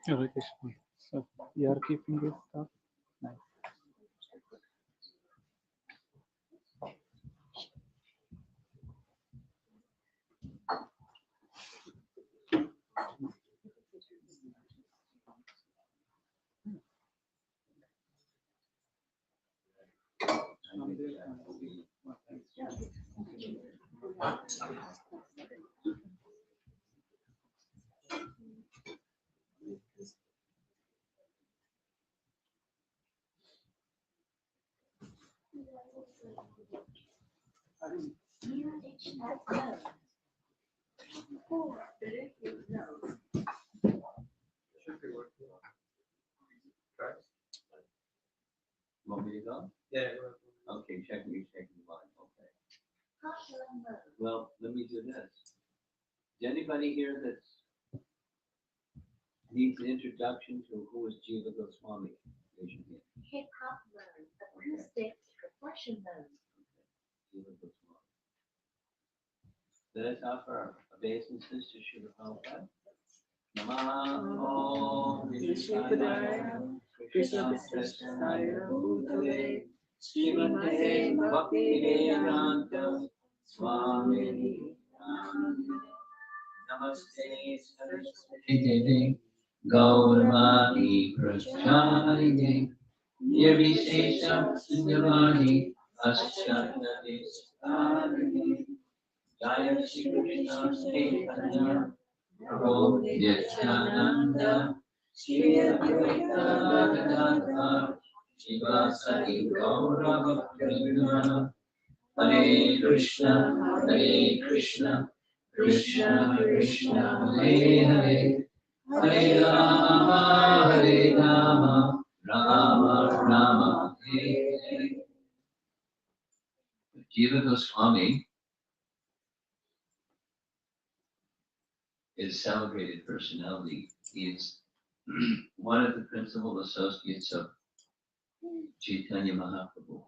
Hare Krishna. So you are keeping this stuff. Nice. Want me to go? Yeah. Okay, checking the line. Okay. Well, let me do this. Is anybody here that needs an introduction to who is Jiva Goswami? Raise your hand. Hip hop mode, acoustic, reflection mode. Jiva Goswami. Let us offer our obeisances to Srila Prabhupada. Namo Vishnupadaya Krishna Prasthaya Bhutale Srimate Bhaktivedanta Swami Namaste Saraswati Devi Gauravani Prasthaya Nirvishesha Sunyavani Asyatade Sarvani Jaya Shri Krishna Chaitanya Prabhu Nityananda Shri Advaita Gadadhar Shivasari Gaurava Krishna Hare Krishna Krishna Krishna Hare Hare Hare Rama Rama Rama Hare Hare. Jiva Goswami is celebrated personality. He is one of the principal associates of Chaitanya Mahaprabhu.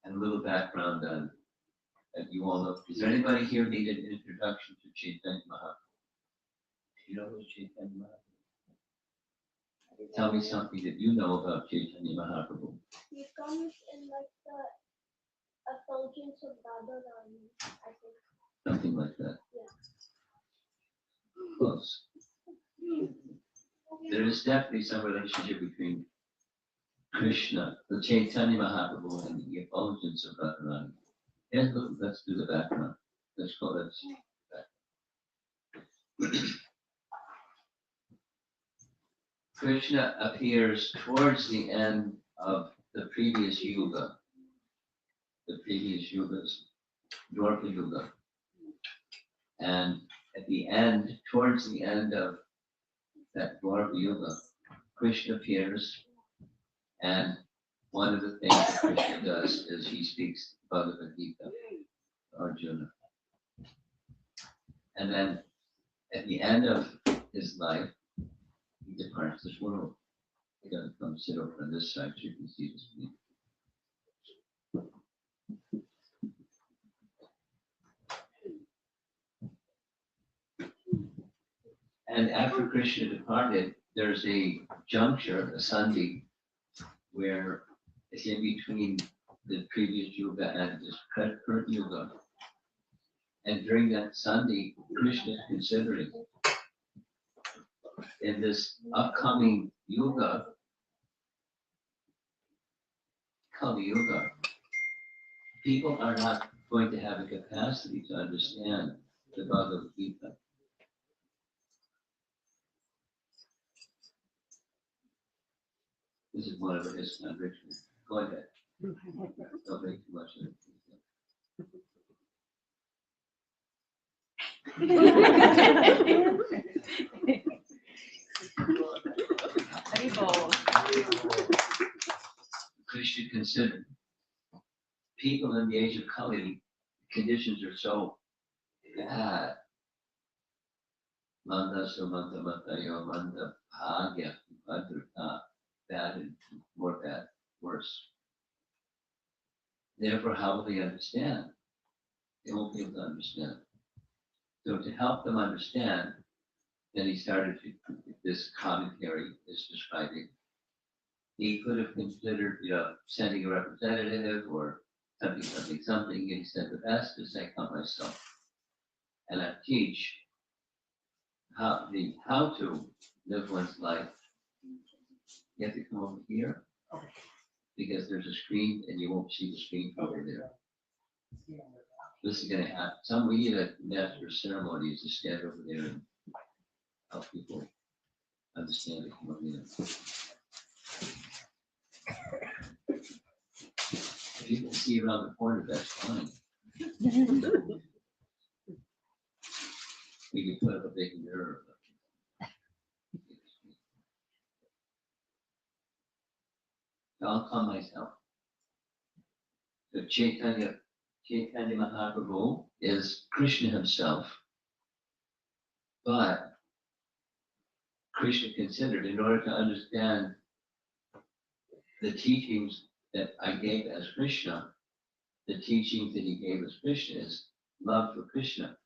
And a little background on that you all know. Does anybody here need an introduction to Chaitanya Mahaprabhu? Do you know who Chaitanya Mahaprabhu? Tell me something that you know about Chaitanya Mahaprabhu. He comes in like the effulgence of Radharani, I think. Something like that. Yeah. Close. There is definitely some relationship between Krishna, the Chaitanya Mahaprabhu, and the effulgence of Radharani. Yes, let's do the background. Let's go. Let's back. Krishna appears towards the end of the previous yuga, the previous yugas, Dwarka Yuga, and at the end, towards the end of that Dwarva Yuga, Krishna appears, and one of the things that Krishna does is he speaks Bhagavad Gita to Arjuna. And then at the end of his life, he departs this world. He doesn't come sit over on this side so you can see the screen. And after Krishna departed, there's a juncture, a sandhi, where it's in between the previous yuga and this current yuga. And during that sandhi, Krishna is considering in this upcoming yuga, Kali Yuga, people are not going to have a capacity to understand the Bhagavad Gita. This is one of his convictions. Go ahead. Don't make too much of it. Krishna considered people in the age of Kali, conditions are so bad. Manda sumanta matayo manda bhagya madrita, bad and more bad, worse. Therefore, how will they understand? They won't be able to understand. So to help them understand, then he started this commentary is describing. He could have considered, sending a representative or something, and he said the best is I come myself. And I teach how to live one's life. You have to come over here because there's a screen and you won't see the screen over there. This is going to happen. Some we need a master ceremonies to stand over there and help people understand it. If you can see around the corner, that's fine. We can put up a big mirror. I'll come myself. So Chaitanya Mahaprabhu is Krishna himself, but Krishna considered in order to understand the teachings that I gave as Krishna, the teachings that he gave as Krishna is love for Krishna.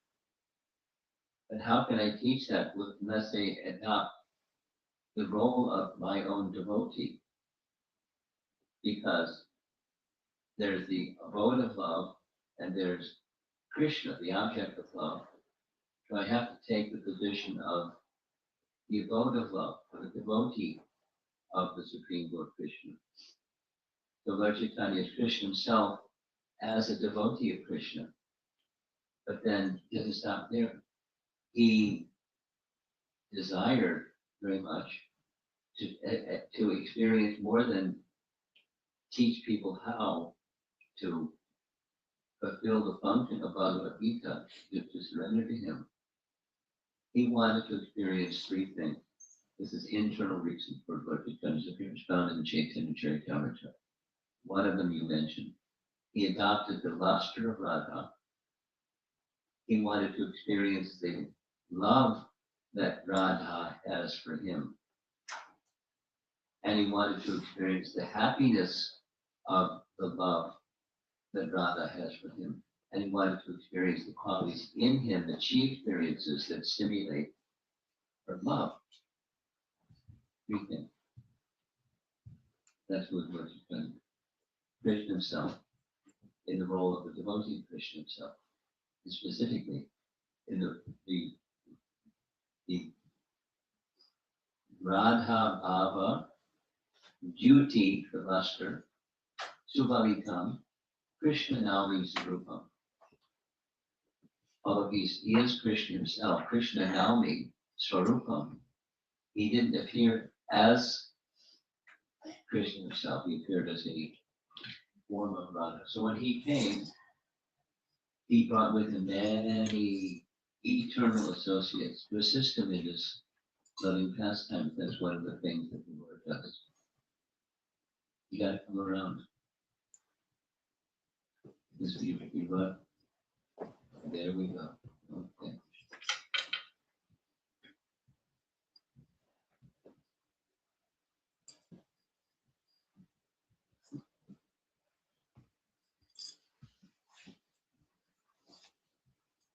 But how can I teach that unless they adopt the role of my own devotee? Because there's the abode of love and there's Krishna, the object of love. So I have to take the position of the abode of love, or the devotee of the Supreme Lord Krishna. So Lord Chaitanya is Krishna himself as a devotee of Krishna. But then he doesn't stop there. He desired very much to experience more than teach people how to fulfill the function of Bhagavad Gita, to surrender to him. He wanted to experience three things. This is internal reason for Lord Chaitanya's appearance found in the Chaitanya Charitamrita. One of them you mentioned. He adopted the luster of Radha. He wanted to experience the love that Radha has for him. And he wanted to experience the happiness of the love that Radha has for him. And he wanted to experience the qualities in him that she experiences that stimulate her love. Three things. That's what Lord Chaitanya. Krishna himself, in the role of the devotee of Krishna himself, and specifically in the Radha Bhava, duty, the luster, Subhavitam, Krishna Naumi Sarupam. Although he is Krishna himself, Krishna Naumi Swarupam, he didn't appear as Krishna himself, he appeared as a form of Radha. So when he came, he brought with him many eternal associates to assist him in his loving pastimes. That's one of the things that the Lord does. You gotta come around. This you love. There we go. Okay.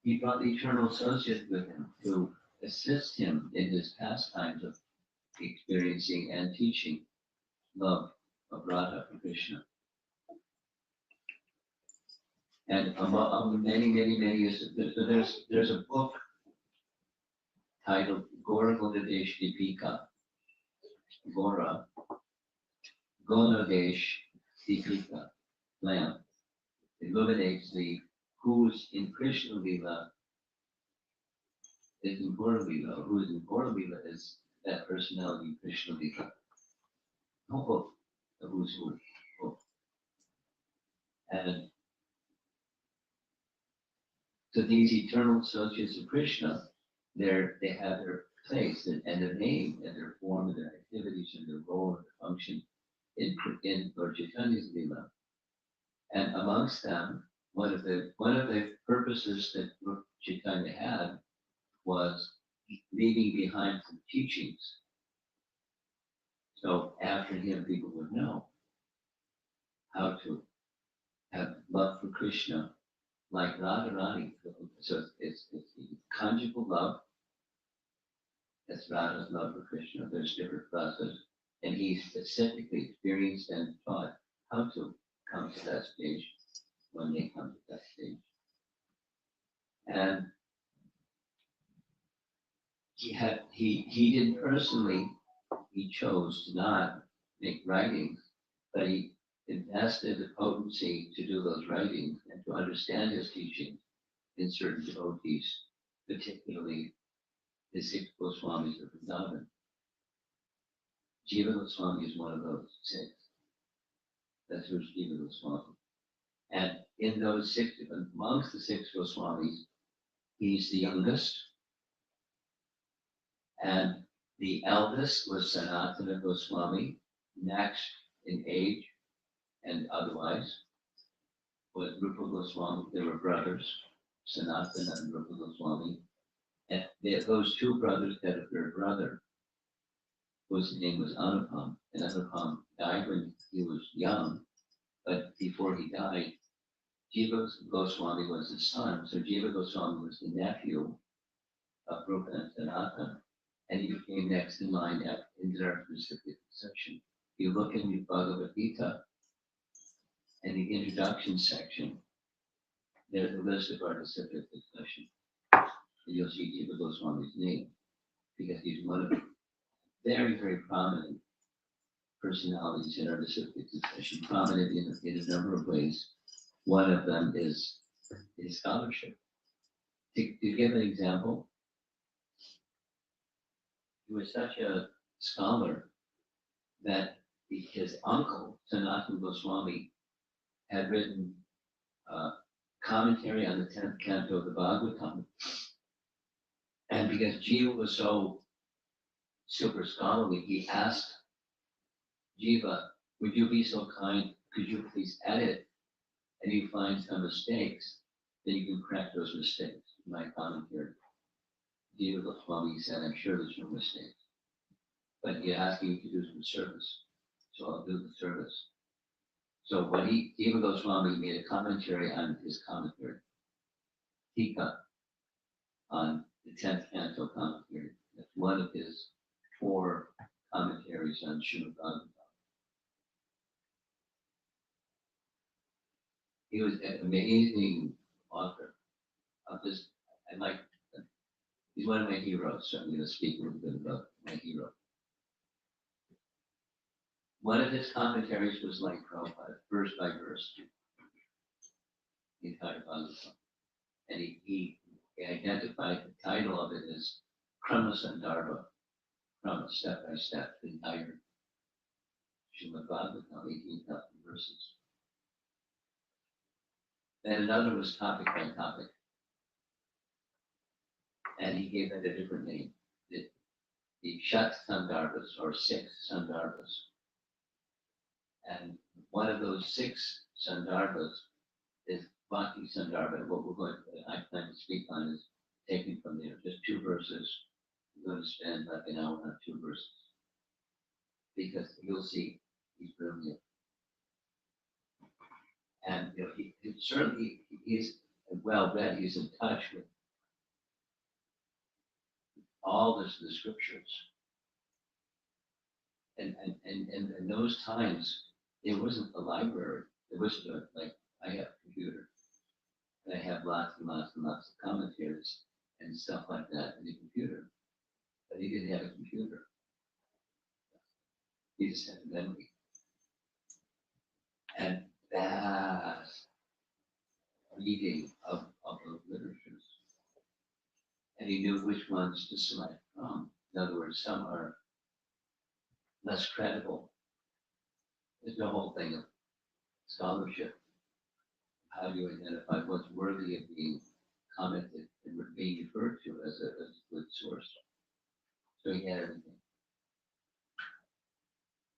He brought the eternal associate with him to assist him in his pastimes of experiencing and teaching love of Radha for Krishna. And among many, so there's a book titled Gora Godadesh Deepika. Gora Godadesh Deepika lamp illuminates the who's in Krishna Lila is in Gora Lila, who is in Gora Lila is that personality in Krishna Lila. No book, the who's who. Book. And so these eternal associates of Krishna, they have their place and their name and their form and their activities and their role and their function in Lord Chaitanya's Lila. And amongst them, one of the purposes that Lord Chaitanya had was leaving behind some teachings. So after him, people would know how to have love for Krishna like Radharani. So it's conjugal love. That's Radha's love for Krishna. There's different rasas. And he specifically experienced and taught how to come to that stage when they come to that stage. And he didn't personally, he chose to not make writings, but he invested the potency to do those writings and to understand his teaching in certain devotees, particularly the 6 Goswamis of Vrindavan. Jiva Goswami is one of those 6. That's who's Jiva Goswami. And in those 6, amongst the 6 Goswamis, he's the youngest. And the eldest was Sanatana Goswami, next in age and otherwise was Rupa Goswami. They were brothers, Sanatana and Rupa Goswami. And those 2 brothers had a third brother whose name was Anupam. And Anupam died when he was young, but before he died, Jiva Goswami was his son. So Jiva Goswami was the nephew of Rupa and Sanatana. And he became next in line in their specific section. You look in the Bhagavad Gita, in the introduction section, there's a list of our disciplic discussion. And you'll see Jiva Goswami's name, because he's one of the very, very prominent personalities in our disciplic discussion, prominent in a number of ways. One of them is his scholarship. To give an example, he was such a scholar that his uncle, Sanatana Goswami, had written commentary on the 10th canto of the Bhagavatam. And because Jiva was so super scholarly, he asked Jiva, would you be so kind, could you please edit and you find some mistakes, then you can correct those mistakes in my commentary. Jiva Goswami said, I'm sure there's no mistakes, but he asked me to do some service, so I'll do the service. So when Jiva Goswami made a commentary on his commentary, Tika, on the 10th canto commentary, that's one of his 4 commentaries on Srimad Bhagavatam. He was an amazing author of this. He's one of my heroes, so I'm going to speak a little bit about my hero. One of his commentaries was like Prabhupada, verse by verse, the entire Bhagavatam. And he identified the title of it as Krama Sandarbha, Krama, step by step, the entire Srimad Bhagavatam, 18,000 verses. Then another was topic by topic. And he gave that a different name. the Shat Sandarbhas or 6 Sandarbhas. And one of those 6 Sandarbhas is Bhakti Sandarbha. What we're going to, I plan to speak on is taken from there. Just 2 verses. We're going to spend like an hour on 2 verses. Because you'll see he's brilliant. And you know, he certainly is well read. He's in touch with all the scriptures. And in those times, there wasn't a library. There wasn't like I have a computer. And I have lots and lots and lots of commentaries and stuff like that in the computer. But he didn't have a computer. He just had a memory. And vast reading of those literatures. And he knew which ones to select from. In other words, some are less credible. There's no whole thing of scholarship. How do you identify what's worthy of being commented and being referred to as a good source? So he had everything.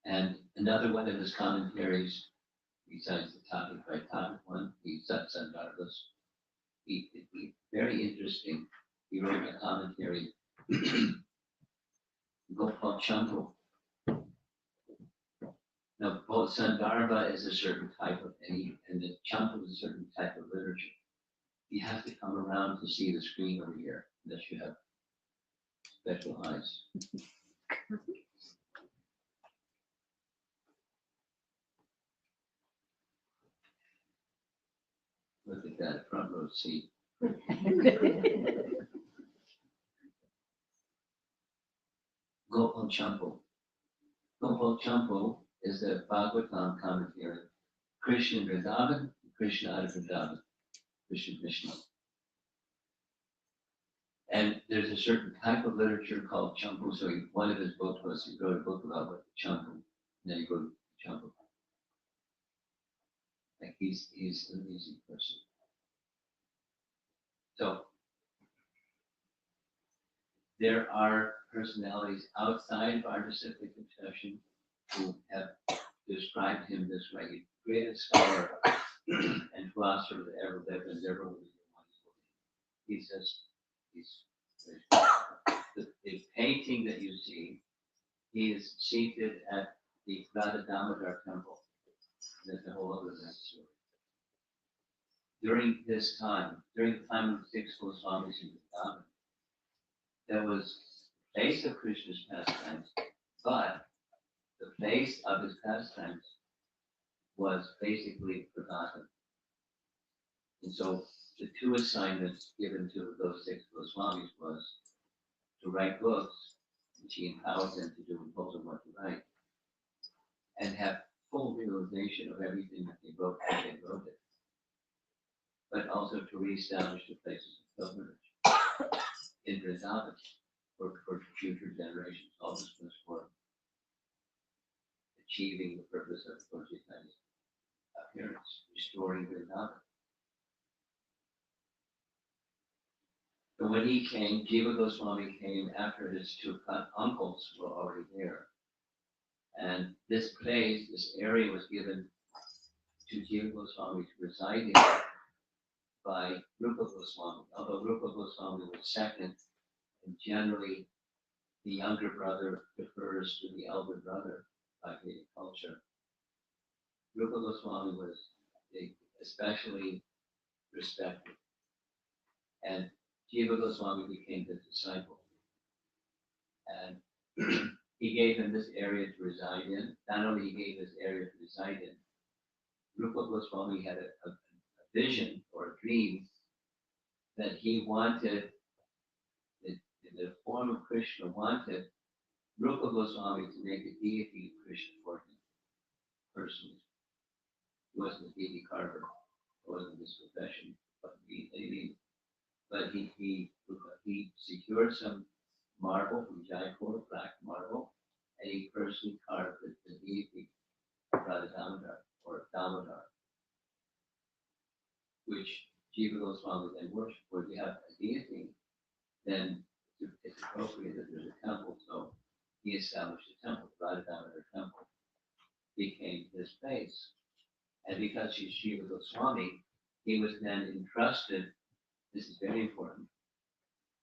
And another one of his commentaries, besides the topic by topic one, he Sandarbhas. He very interesting. He wrote a commentary, Gopal Chandra. Now, both Sandarbha is a certain type of, and the Chandra is a certain type of literature. You have to come around to see the screen over here, unless you have special eyes. Look at that front row seat. Gopal Chandra. Gopal Chandra is the Bhagavatam commentary. Krishna Vrindavan, Krishna out of Vrindavan, Krishna. And there's a certain type of literature called Champu. So one of his books was he wrote a book about what Champu, and then he wrote Champu. Like he's an amazing person. So there are personalities outside of our disciplic confession who have described him this way. Greatest scholar and philosopher that ever lived and never will be one. He's the painting that you see, he is seated at the Radha Damodar temple. That's a whole other story. During this time, during the time of the 6 Goswamis in Vrindavan, there was a place of Krishna's pastimes, but the place of his pastimes was basically forgotten. And so the 2 assignments given to those 6 Goswamis was to write books, which he empowered them to do and told them what to write, and have full realization of everything that they wrote as they wrote it, but also to reestablish the places of pilgrimage in Vrindavan for future generations. All this was for achieving the purpose of Chaitanya appearance, restoring Vrindavan. So when he came, Jiva Goswami came after his 2 uncles were already there. And this place, this area was given to Jiva Goswami to reside in by Rupa Goswami. Although Rupa Goswami was second, and generally the younger brother defers to the elder brother by Vedic culture. Rupa Goswami was especially respected. And Jiva Goswami became his disciple. And he gave him this area to reside in. Not only he gave this area to reside in, Rupa Goswami had a vision or a dream that he wanted, the form of Krishna wanted Rupa Goswami to make a deity of Krishna for him personally. He wasn't a deity carver. It wasn't his profession, but he secured some marble from Jaipur, black marble, and he personally carved the deity of Radha Damodar or Damodar, which Jiva Goswami then worshipped. Where you have a deity, then it's appropriate that there's a temple. So he established a temple, Radha temple, became his place. And because he's Shiva Goswami, he was then entrusted, this is very important,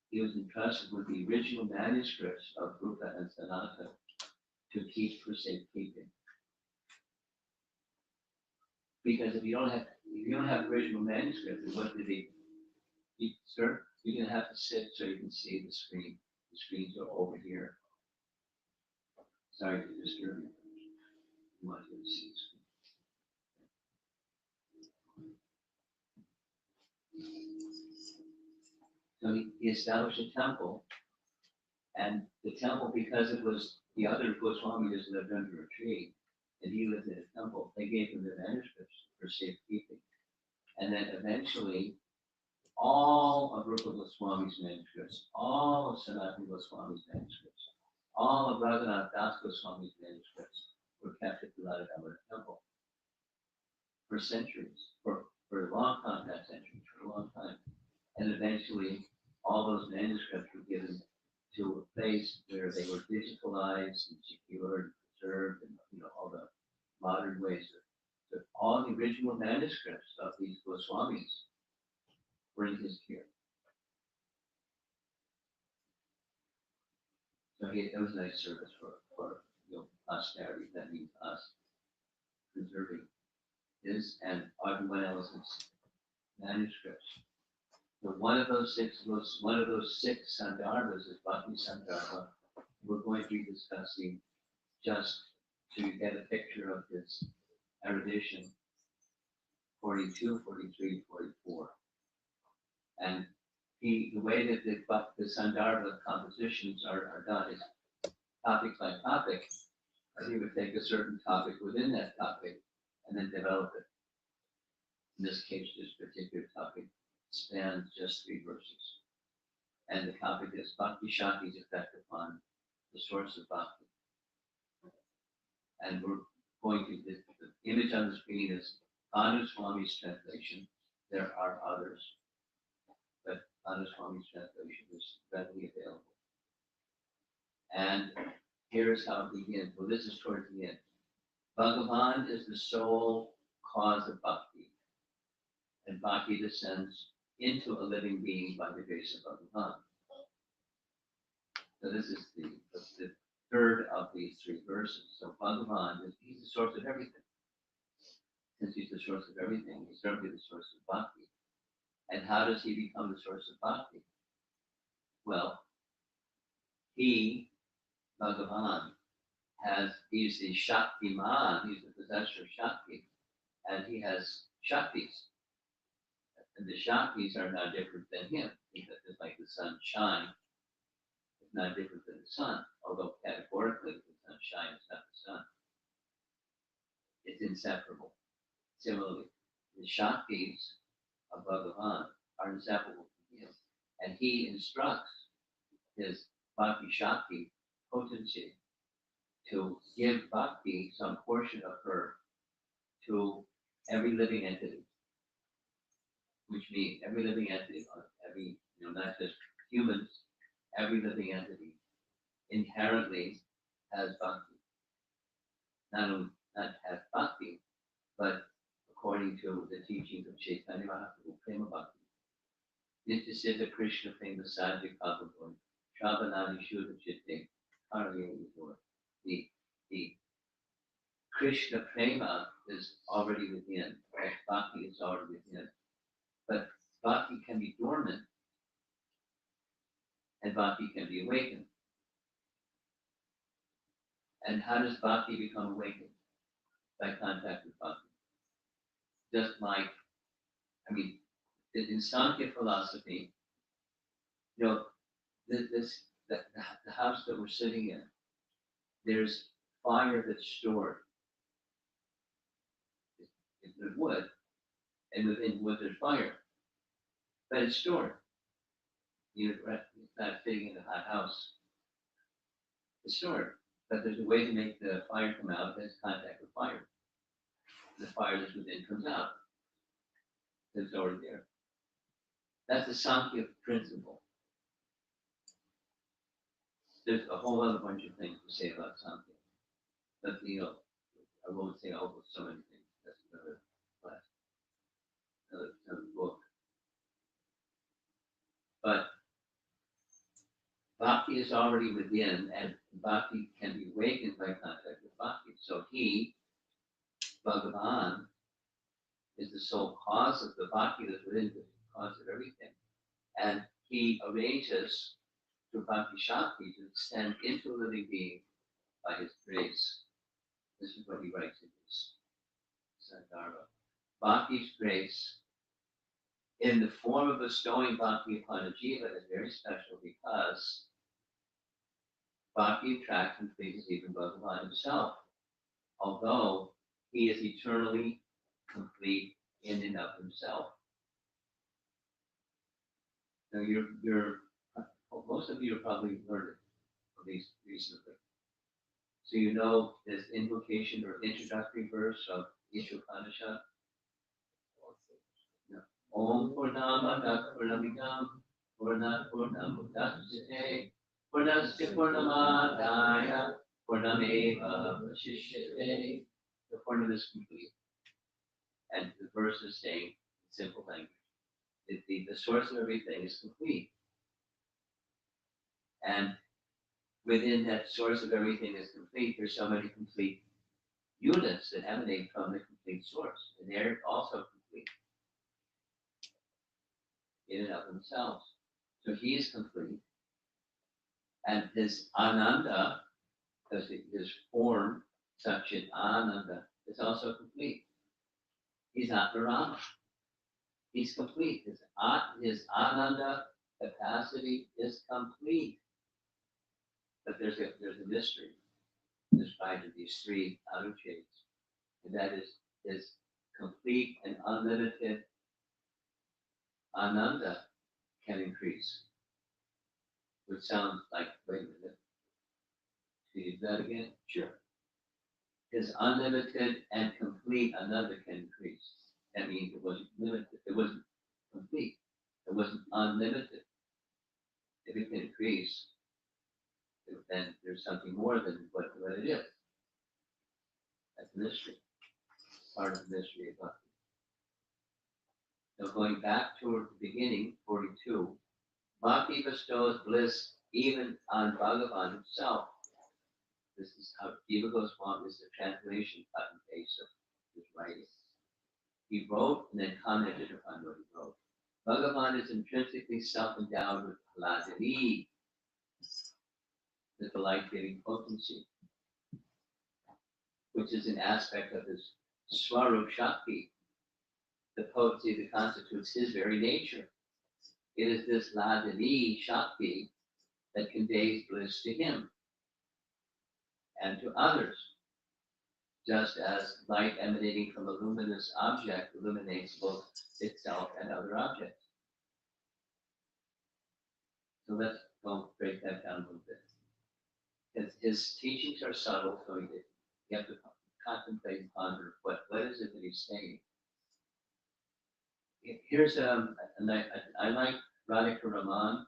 he was entrusted with the original manuscripts of Rupa and Sanatana to keep for safekeeping. Because if you don't have original manuscripts, then what did sir, you're gonna have to sit so you can see the screen. The screens are over here. Sorry to disturb you. You want to see the screen. So he established a temple, and the temple, because it was the other Goswamis lived under a tree, and he lived in a temple, they gave him the manuscripts for safekeeping. And then eventually, all of Rupa Goswami's manuscripts, all of Sanatana Goswami's manuscripts, all of Raghunath Das Goswami's manuscripts were kept at the Radha temple for centuries, for a long time, not centuries, for a long time. And eventually, all those manuscripts were given to a place where they were digitalized and secured and preserved, and all the modern ways. So all the original manuscripts of these Goswamis were in his care. So it was a nice service for posterity. That means us preserving his and everyone else's manuscripts. So one of those six Sandarbhas is Bhakti Sandarbha. We're going to be discussing just to get a picture of his erudition, 42, 43, 44. And the way that the Sandarbha compositions are done is topic by topic. He would take a certain topic within that topic and then develop it. In this case, this particular topic spans just 3 verses. And the topic is Bhakti Shakti's effect upon the source of Bhakti. And we're going to, the image on the screen is Anu Swami's translation. There are others, but Anu Swami's translation is readily available. And here's how it begins. Well, this is towards the end. Bhagavan is the sole cause of Bhakti. And Bhakti descends into a living being by the grace of Bhagavan. So this is the third of these 3 verses. So Bhagavan, he's the source of everything. Since he's the source of everything, he's certainly the source of Bhakti. And how does he become the source of Bhakti? Well, Bhagavan, he's the Shaktiman, he's the possessor of Shakti, and he has Shaktis. And the Shaktis are not different than him. It's like the sun shines. It's not different than the sun, although categorically the sun shines, it's not the sun. It's inseparable. Similarly, the Shaktis of Bhagavan are inseparable from him. And he instructs his Bhakti Shakti potency to give Bhakti, some portion of her, to every living entity. Which means every living entity, not just humans, every living entity inherently has Bhakti. Not has Bhakti, but according to the teachings of Chaitanya Mahaprabhu, Prema Bhakti. Nityasiddha Krishna Prema Sadhya Kavavoy, Shravanadi Shuddha Chitte, Karayayur. The Krishna Prema is already within, Bhakti is already within. But Bhakti can be dormant and Bhakti can be awakened. And how does Bhakti become awakened? By contact with Bhakti. Just like, in Sankhya philosophy, the house that we're sitting in, there's fire that's stored in the wood, and within wood there's fire, but it's stored. It's not sitting in a hot house. It's stored, but there's a way to make the fire come out that's contact with fire. The fire that's within comes out. It's already there. That's the Sankhya principle. there's a whole other bunch of things to say about something. But I won't say almost so many things. That's another class, another book. But bhakti is already within, and bhakti can be awakened by contact with bhakti. So he, Bhagavan, is the sole cause of the bhakti that's within, the cause of everything. And he arranges through bhakti shakti to extend into a living being by his grace. This is what he writes in his Sandarbha. Bhakti's grace in the form of bestowing bhakti upon a jiva is very special because bhakti attracts and pleases even Bhagavan himself, although he is eternally complete in and of himself. Now most of you have probably heard it, at least recently. So you know this invocation or introductory verse of each Upanishad? No. Om Purnamada Purnamidam Purnat Purnamudachyate Purnasya Purnamadaya Purnameva Vashishyate. The Purnam is complete. And the verse is saying, in simple language, the source of everything is complete. And within that source of everything is complete, there's so many complete units that emanate from the complete source. And they're also complete in and of themselves. So he is complete. And his ananda, because his form, Satchit Ananda, is also complete. He's Atmarama. He's complete. His ananda capacity is complete. But there's a mystery described in these three anuchets, and that is his complete and unlimited ananda can increase. Which sounds like, wait a minute, can you do that again? Sure. His unlimited and complete ananda can increase. That means it wasn't limited, it wasn't complete, it wasn't unlimited. If it can increase, then there's something more than what it is. That's the mystery. Part of the mystery of bhakti. Now going back toward the beginning, 42, bhakti bestows bliss even on Bhagavan himself. This is how Jiva Goswami is the translation cut and paste of his writing. He wrote and then commented upon what he wrote. Bhagavan is intrinsically self-endowed with Haladini, the delight-giving potency, which is an aspect of his Swarup Shakti, the potency that constitutes his very nature. It is this Ladini Shakti that conveys bliss to him and to others, just as light emanating from a luminous object illuminates both itself and other objects. So let's go break that down a little bit. His teachings are subtle, so you have to contemplate and ponder what is it that he's saying. Here's I like Radhika Raman.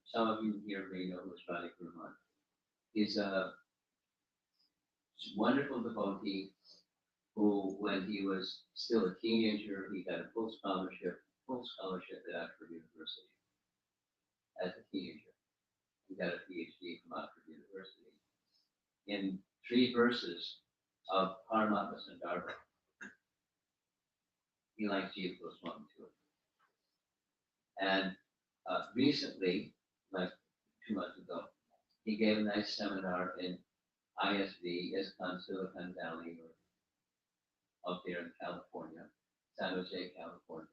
Some of you here may know who's Radhika Raman. He's a wonderful devotee who, when he was still a teenager, he got a full scholarship at Oxford University. As a teenager, he got a PhD from Oxford University in 3 verses of Paramatma Sandarbha. He likes Jiva Goswami too. And recently, like 2 months ago, he gave a nice seminar in ISV, ISKCON Silicon Valley, or up there in California, San Jose, California,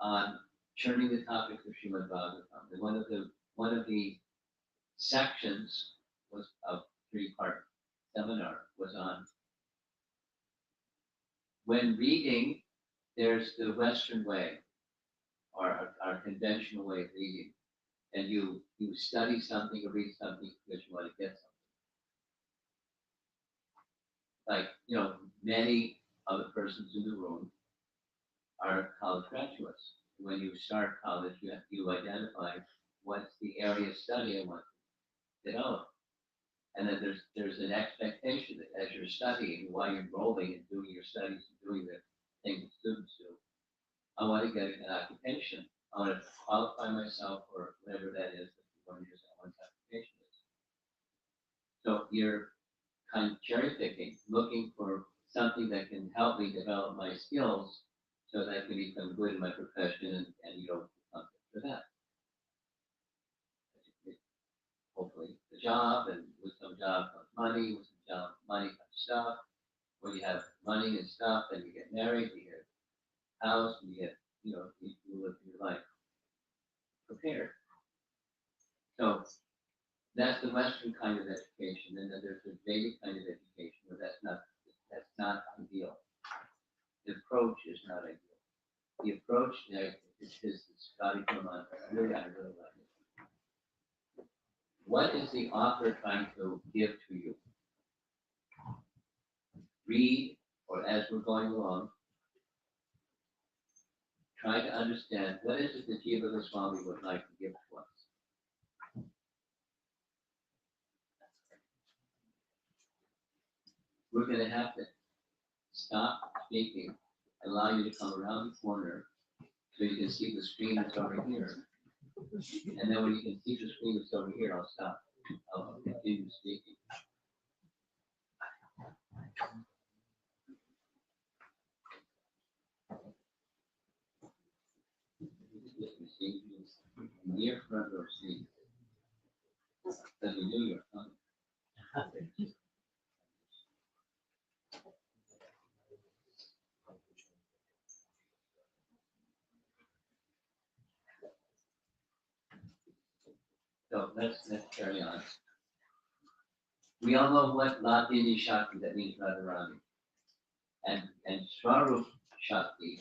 on turning the topics of Srimad Bhagavatam. And one of the sections was a 3-part seminar was on when reading, there's the Western way, or our conventional way of reading, and you study something or read something because you want to get something. Like, many of the persons in the room are college graduates. When you start college, you identify what's the area of study I want to develop. And then there's an expectation that as you're studying, while you're enrolling and doing your studies and doing the things that students do, I want to get an occupation. I want to qualify myself for whatever that is that you want to use that one's occupation is. So you're kind of cherry picking, looking for something that can help me develop my skills so that I can become good in my profession and you don't become good for that. Hopefully the job, and with some job comes money, with some job money comes stuff. When you have money and stuff, then you get married, you get a house, and you get, you live your life prepared. So that's the Western kind of education, and then there's the Vedic kind of education where that's not ideal. The approach is not ideal. The approach is the Scotty Plymouth. I really like it. What is the author trying to give to you? Read, or as we're going along, try to understand what is it that Jiva Goswami would like to give to us. We're going to have to stop speaking, allow you to come around the corner so you can see the screen that's over here. And then when you can see the screen that's over here, I'll stop. I'll continue speaking. Near front row seat. Because you knew you were coming. So let's carry on. We all know what Ladini Shakti, that means Radharani. And Swarup Shakti,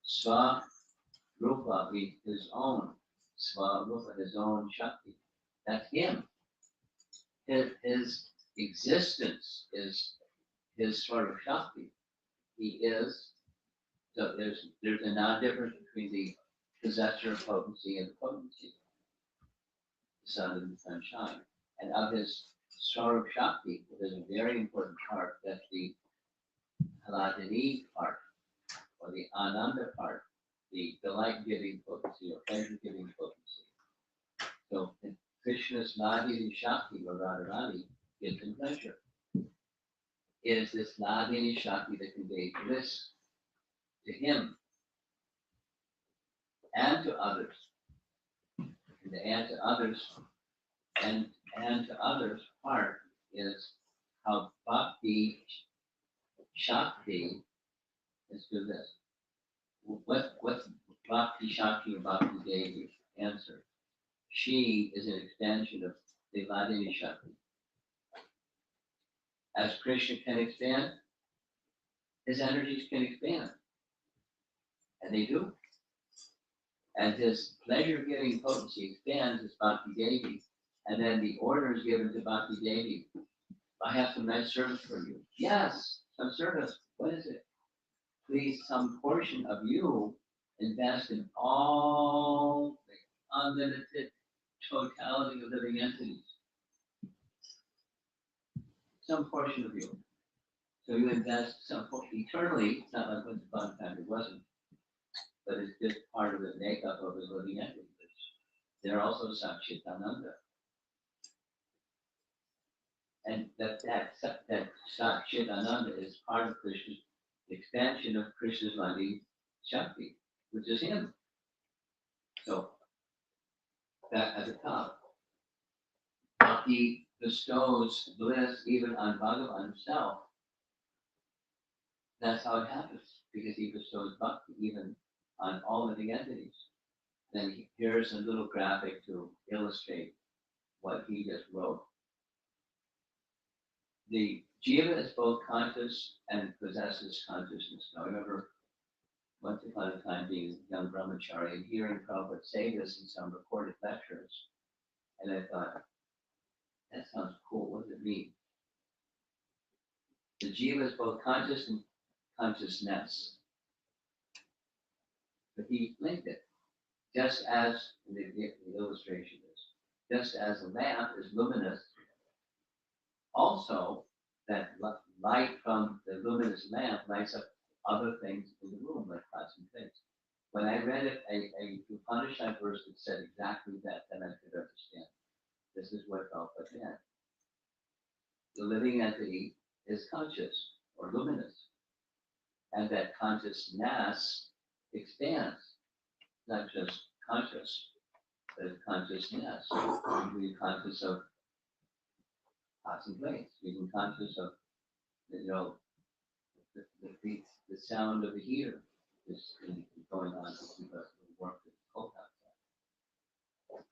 Swarupa means his own. Swarupa, his own Shakti. That's him. His existence is his Swarup Shakti. He is, so there's a non-difference between the possessor of potency and the potency. The sun and the sunshine. And of his Swarup Shakti, there's a very important part, that's the Haladini part, or the Ananda part, the delight-giving potency or pleasure-giving potency. So in Krishna's Ladini Shakti, or Radharani, gives him pleasure. It is this Ladini Shakti that conveys bliss to him and to others. And to others, and to others part is how Bhakti Shakti, let's do this. What's Bhakti Shakti or Bhakti Devi? Answer. She is an expansion of the Ladini Shakti. As Krishna can expand, his energies can expand. And they do. And his pleasure-giving potency expands as Bhakti Devi. And then the order is given to Bhakti Devi. I have some nice service for you. Yes, some service. What is it? Please, some portion of you invest in all the unlimited totality of living entities. Some portion of you. So you invest some portion eternally. It's not like once upon a time it wasn't. But it's just part of the makeup of the living entities. They're also Satchitananda. And that Satchitananda is part of Krishna's expansion of Krishna's Ladini Shakti, which is him. So that at the top. Bhakti bestows bliss even on Bhagavan himself. That's how it happens, because he bestows bhakti even on all living entities. Then here's a little graphic to illustrate what he just wrote. The jiva is both conscious and possesses consciousness. Now, I remember once upon a time being a young brahmachari and hearing Prabhupada say this in some recorded lectures. And I thought, that sounds cool. What does it mean? The jiva is both conscious and consciousness. But he linked it, just as in the illustration just as a lamp is luminous, also that light from the luminous lamp lights up other things in the room, like pots and things. When I read it, a Upanishad verse that said exactly that, then I could understand. This is what felt like that. The living entity is conscious or luminous, and that consciousness expands, not just conscious, but consciousness. You can be conscious of pots and plates. You can be conscious of, the sound of the heater is going on to keep us from work that's cold outside.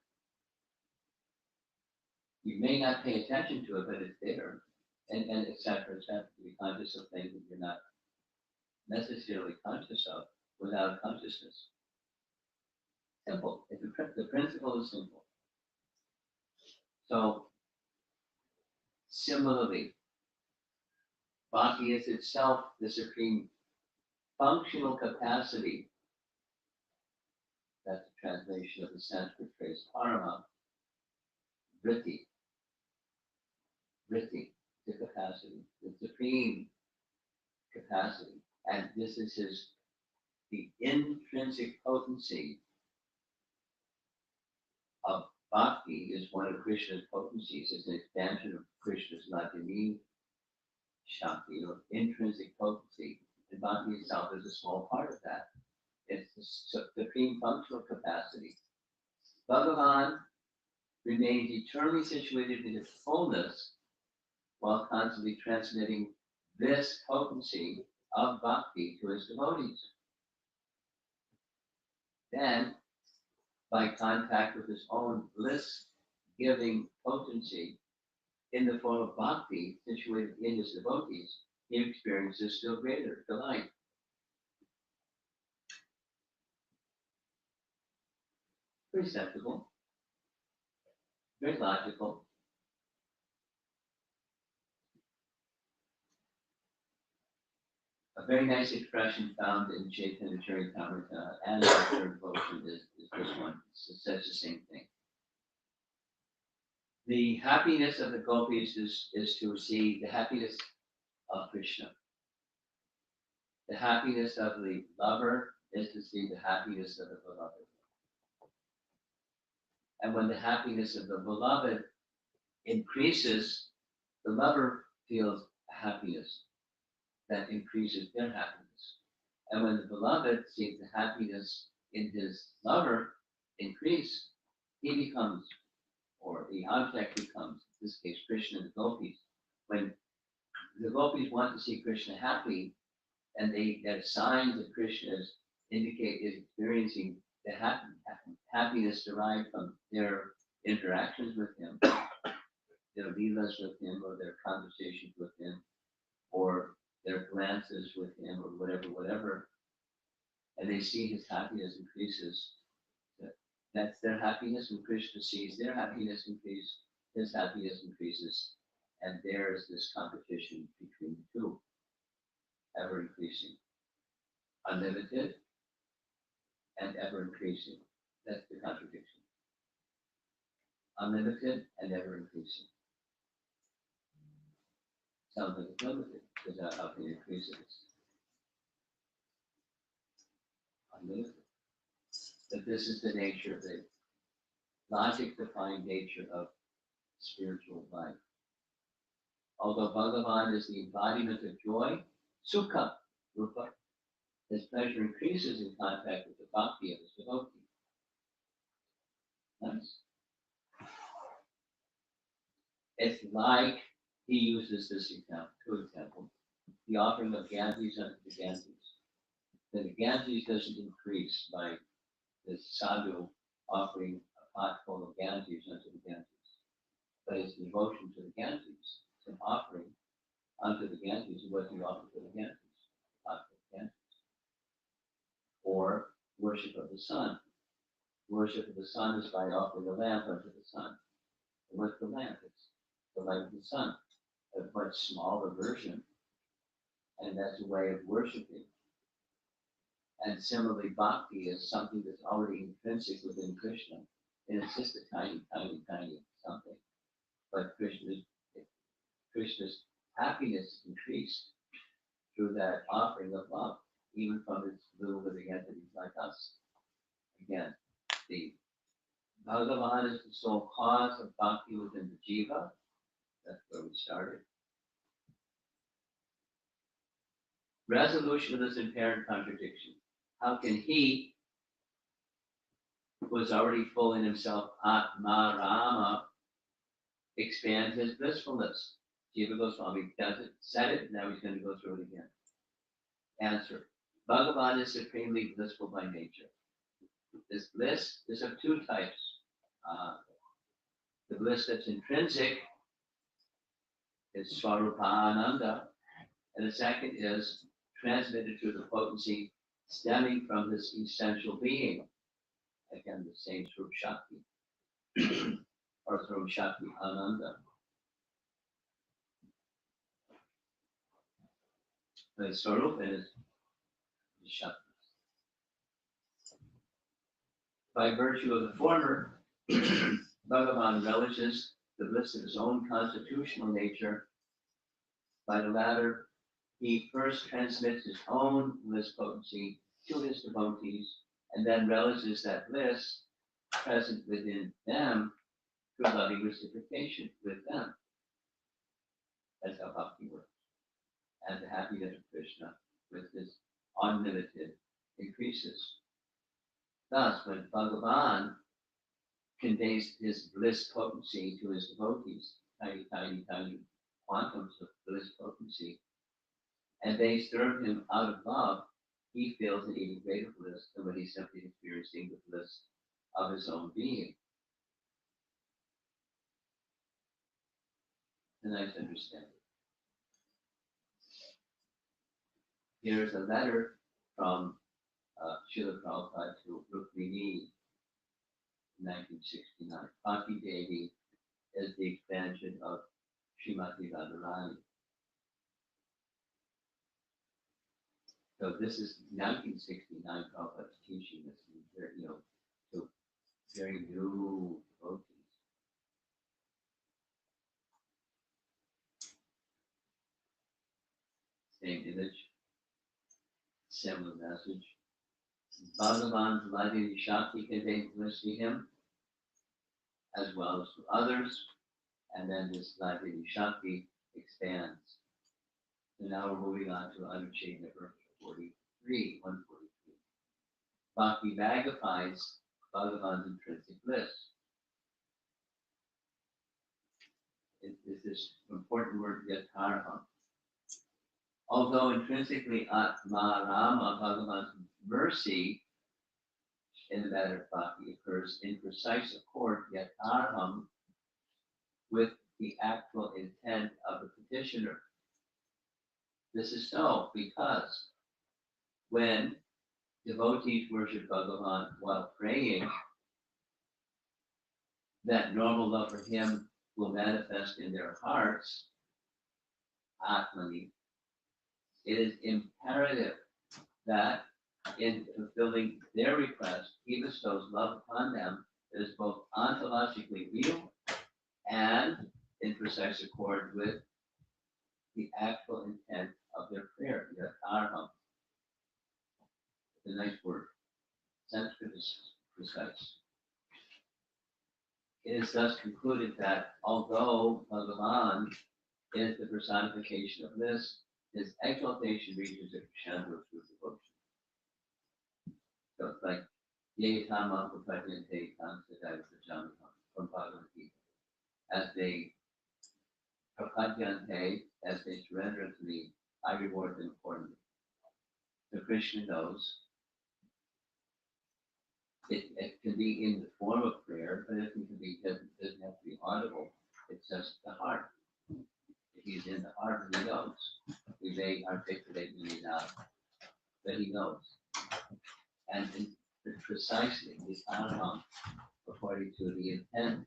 You may not pay attention to it, but it's there, and et cetera, et cetera. To be conscious of things that you're not necessarily conscious of without consciousness. Simple. The principle is simple. So, similarly, bhakti is itself the supreme functional capacity. That's a translation of the Sanskrit phrase parama. Vritti, the capacity, the supreme capacity. And this is the intrinsic potency of bhakti is one of Krishna's potencies. It's an expansion of Krishna's Ladini Shakti, or intrinsic potency. And bhakti itself is a small part of that. It's the supreme functional capacity. Bhagavan remains eternally situated in his fullness while constantly transmitting this potency of bhakti to his devotees. Then, by contact with his own bliss-giving potency in the form of bhakti situated in his devotees, he experiences still greater delight. Very sensible, very logical. A very nice expression found in Chaitanya Charitamrita and the third devotion is this one. It says the same thing. The happiness of the gopis is to see the happiness of Krishna. The happiness of the lover is to see the happiness of the beloved. And when the happiness of the beloved increases, the lover feels happiness that increases their happiness. And when the beloved sees the happiness in his lover increase, he becomes, or the object becomes, in this case, Krishna and the gopis. When the gopis want to see Krishna happy, and that signs that Krishna is experiencing the happiness derived from their interactions with him, their leelas with him, or their conversations with him, or their glances with him, or whatever, and they see his happiness increases. That's their happiness. When Krishna sees their happiness increase, his happiness increases, and there is this competition between the two, ever increasing, unlimited and ever increasing. That's the contradiction. Unlimited and ever increasing. Sounds like it's limited, because how can you increase it? Unlimited. But this is the nature of the logic-defined nature of spiritual life. Although Bhagavan is the embodiment of joy, sukha, rupa, his pleasure increases in contact with the bhakti of his devotee. Nice. It's like he uses this example, two examples. The offering of Ganges unto the Ganges. Then the Ganges doesn't increase by this sadhu offering a pot full of Ganges unto the Ganges. But it's devotion to the Ganges. It's an offering unto the Ganges, what he offered to the Ganges, pot full of Ganges. Or worship of the sun. Worship of the sun is by offering a lamp unto the sun. And what's the lamp? It's the light of the sun, a much smaller version. And that's a way of worshiping. And similarly, bhakti is something that's already intrinsic within Krishna. And it's just a tiny, tiny, tiny something. But Krishna's happiness is increased through that offering of love, even from its little living entities like us. Again, the Bhagavan is the sole cause of bhakti within the jiva. That's where we started. Resolution of this inherent contradiction. How can he, who is already full in himself, Atma Rama, expand his blissfulness? Jiva Goswami does it, said it, now he's going to go through it again. Answer. Bhagavan is supremely blissful by nature. This bliss is of two types. The bliss that's intrinsic is Swarupananda, and the second is transmitted through the potency stemming from his essential being. Again, the same Swarup Shakti, or Swarup Shakti Ananda. The Swarupa is the Shakti. By virtue of the former, Bhagavan relishes the bliss of his own constitutional nature. By the latter, he first transmits his own bliss potency to his devotees, and then relishes that bliss present within them through loving reciprocation with them. That's how bhakti works. And the happiness of Krishna with his unlimited increases. Thus, when Bhagavan conveys his bliss potency to his devotees, tiny, tiny, tiny quantums of bliss potency, and they serve him out of love, he feels an even greater bliss than when he's simply experiencing the bliss of his own being. A nice understanding. Here's a letter from Srila Prabhupada to Rukmini in 1969. Bhakti Devi is the expansion of Srimati Radharani. So this is 1969 Prabhupada's teaching this, to very new devotees. Same image, similar message. Bhagavan's loving Shakti conveys bliss to him, as well as to others, and then this loving Shakti expands. So now we're moving on to Anucheta number 143. Bhakti magnifies Bhagavan's intrinsic bliss. It's this important word, yatarham. Although intrinsically Atma Rama, Bhagavan's mercy in the matter of bhakti occurs in precise accord, yatarham, with the actual intent of the petitioner. This is so because when devotees worship Bhagavan while praying, that normal love for him will manifest in their hearts, Atmani. It is imperative that in fulfilling their request, he bestows love upon them that is both ontologically real and in precise accord with the actual intent of their prayer, yatarham. It's a nice word. Sanskrit is precise. It is thus concluded that although Bhagavan is the personification of bliss, his exaltation reaches a crescendo through devotion. So it's like Ye Tama Prapadyante Tansadai Prajamiham from Bhagavad Gita. As they prapadyante, as they surrender to me, I reward them accordingly. So Krishna knows it can be in the form of prayer, but it doesn't have to be audible. It's just the heart. If he's in the heart, he knows. We may articulate, we may not, but he knows. And precisely the anam, according to the intent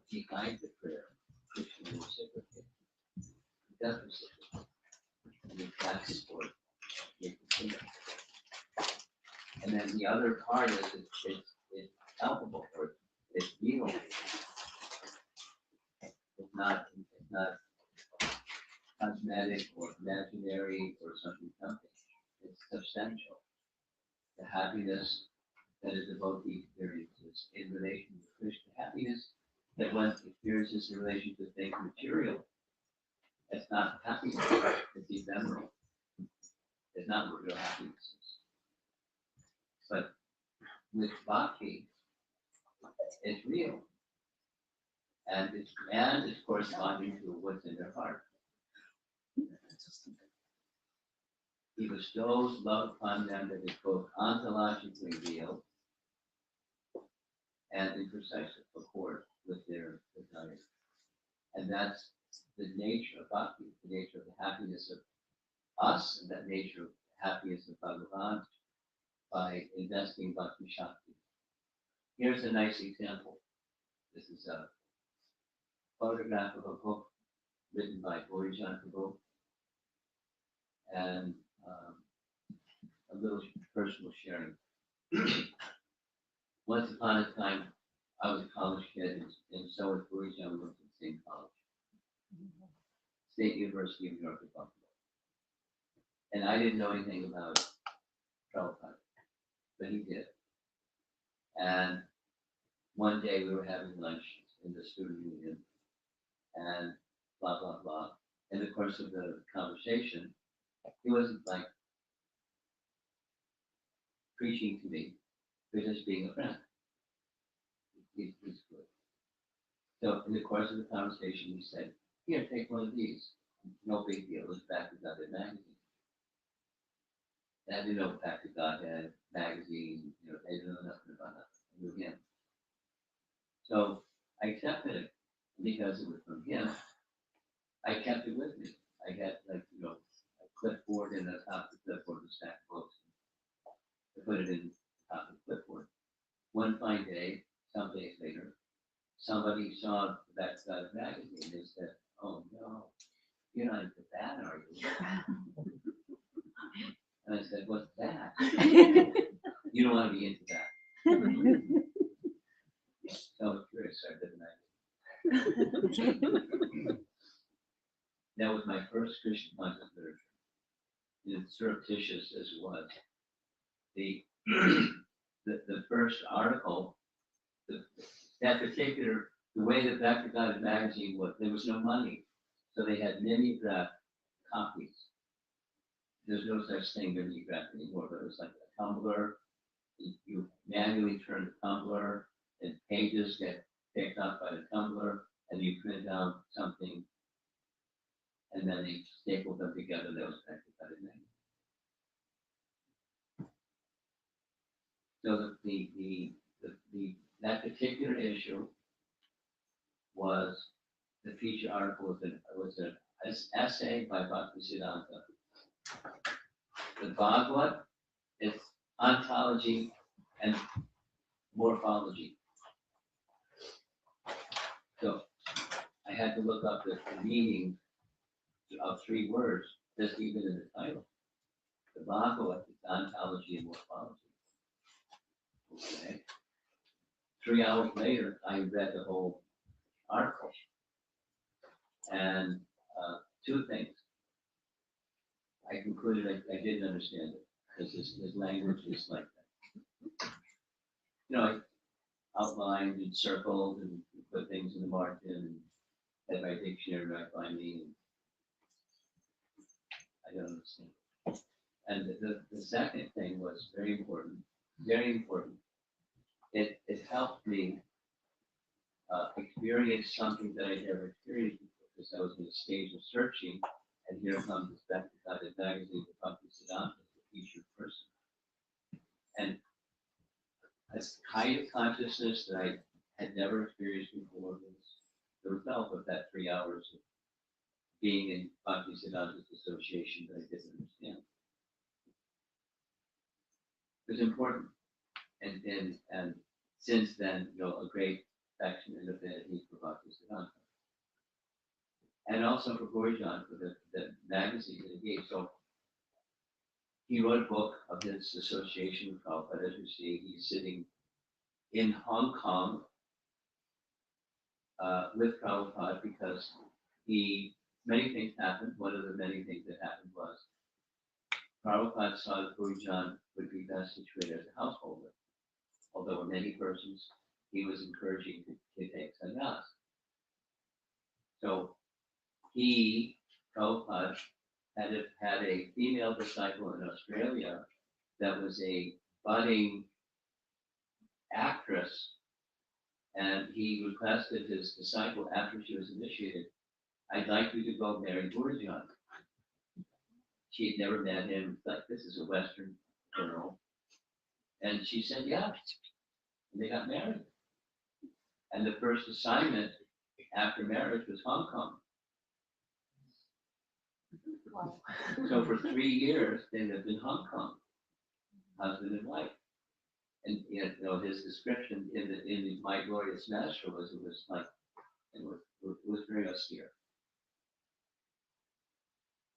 behind the prayer, Krishna will reciprocate. He does reciprocate. And he passes for it. And then the other part is it's palpable for it. not cosmetic or imaginary or something. It's substantial. The happiness that a devotee experiences in relation to Krishna, happiness that one experiences in relation to things material. It's not happiness, it's ephemeral. It's not what real happiness is. But with bhakti, it's real. And it's corresponding to what's in their heart. He bestows love upon them that is both ontologically real and in precise accord with their desire. And that's the nature of bhakti, the nature of the happiness of us, and that nature of happiness of Bhagavan by investing bhakti shakti. Here's a nice example. This is a photograph of a book written by Borijan Prabhu, and a little personal sharing. Once upon a time, I was a college kid, and so was Borijan. We went to the same college, State University of New York at Buffalo. And I didn't know anything about Prabhupada, but he did. And one day we were having lunch in the student union, and blah, blah, blah. In the course of the conversation, he wasn't like preaching to me, but just being a friend. He's good. So in the course of the conversation, he said, "Here, take one of these." No big deal. It was Back to Godhead magazine. And I didn't know Back to Godhead magazine. I didn't know nothing about that. I knew him. So I accepted it because it was from him. I kept it with me. I had a clipboard, and the top of the clipboard was stacked books. I put it in the top of the clipboard. One fine day, some days later, somebody saw the Back to Godhead magazine and said, "Oh no, you're not into that, are you?" And I said, "What's that?" "You don't want to be into that." So I was curious, so I did the magazine. That was my first Krishna conscious literature. As surreptitious as it was, the first article, the way that Back to Godhead magazine was, there was no money, so they had mimeograph copies. There's no such thing mimeograph anymore, but it was like a tumbler. You manually turn the tumbler, and pages get picked up by the tumbler, and you print out something, and then they stapled them together. That was Back to Godhead magazine. So that particular issue was the feature article was an essay by Bhaktisiddhanta. The Bhagavad is ontology and morphology. So I had to look up the meaning of 3 words just even in the title. The Bhagavad is ontology and morphology. Okay. 3 hours later, I read the whole article. And 2 things. I concluded I didn't understand it because his language is like that. I outlined and circled and put things in the margin and had my dictionary right by me. And I don't understand. And the second thing was very important, very important. It helped me experience something that I never experienced before, because I was in a stage of searching, and here comes this Back to Godhead magazine with Bhaktisiddhanta, the featured person. And this kind of consciousness that I had never experienced before was the result of that 3 hours of being in Bhaktisiddhanta's association that I didn't understand. It was important. And since then, a great affection and affinity for Bhaktisiddhanta. And also for Borijan, for the magazine that he gave. So he wrote a book of his association with Prabhupada. As you see, he's sitting in Hong Kong with Prabhupada because many things happened. One of the many things that happened was Prabhupada saw that Gurujan would be best situated as a householder. Although there were many persons he was encouraging to take sannyas. So Prabhupada, had a female disciple in Australia that was a budding actress, and he requested his disciple after she was initiated, I'd like you to go marry Gurujan. She had never met him, like this is a Western girl. And she said, yeah. And they got married. And the first assignment after marriage was Hong Kong. Wow. So for 3 years, they lived in Hong Kong, husband and wife. And his description in My Glorious Master was it was very austere.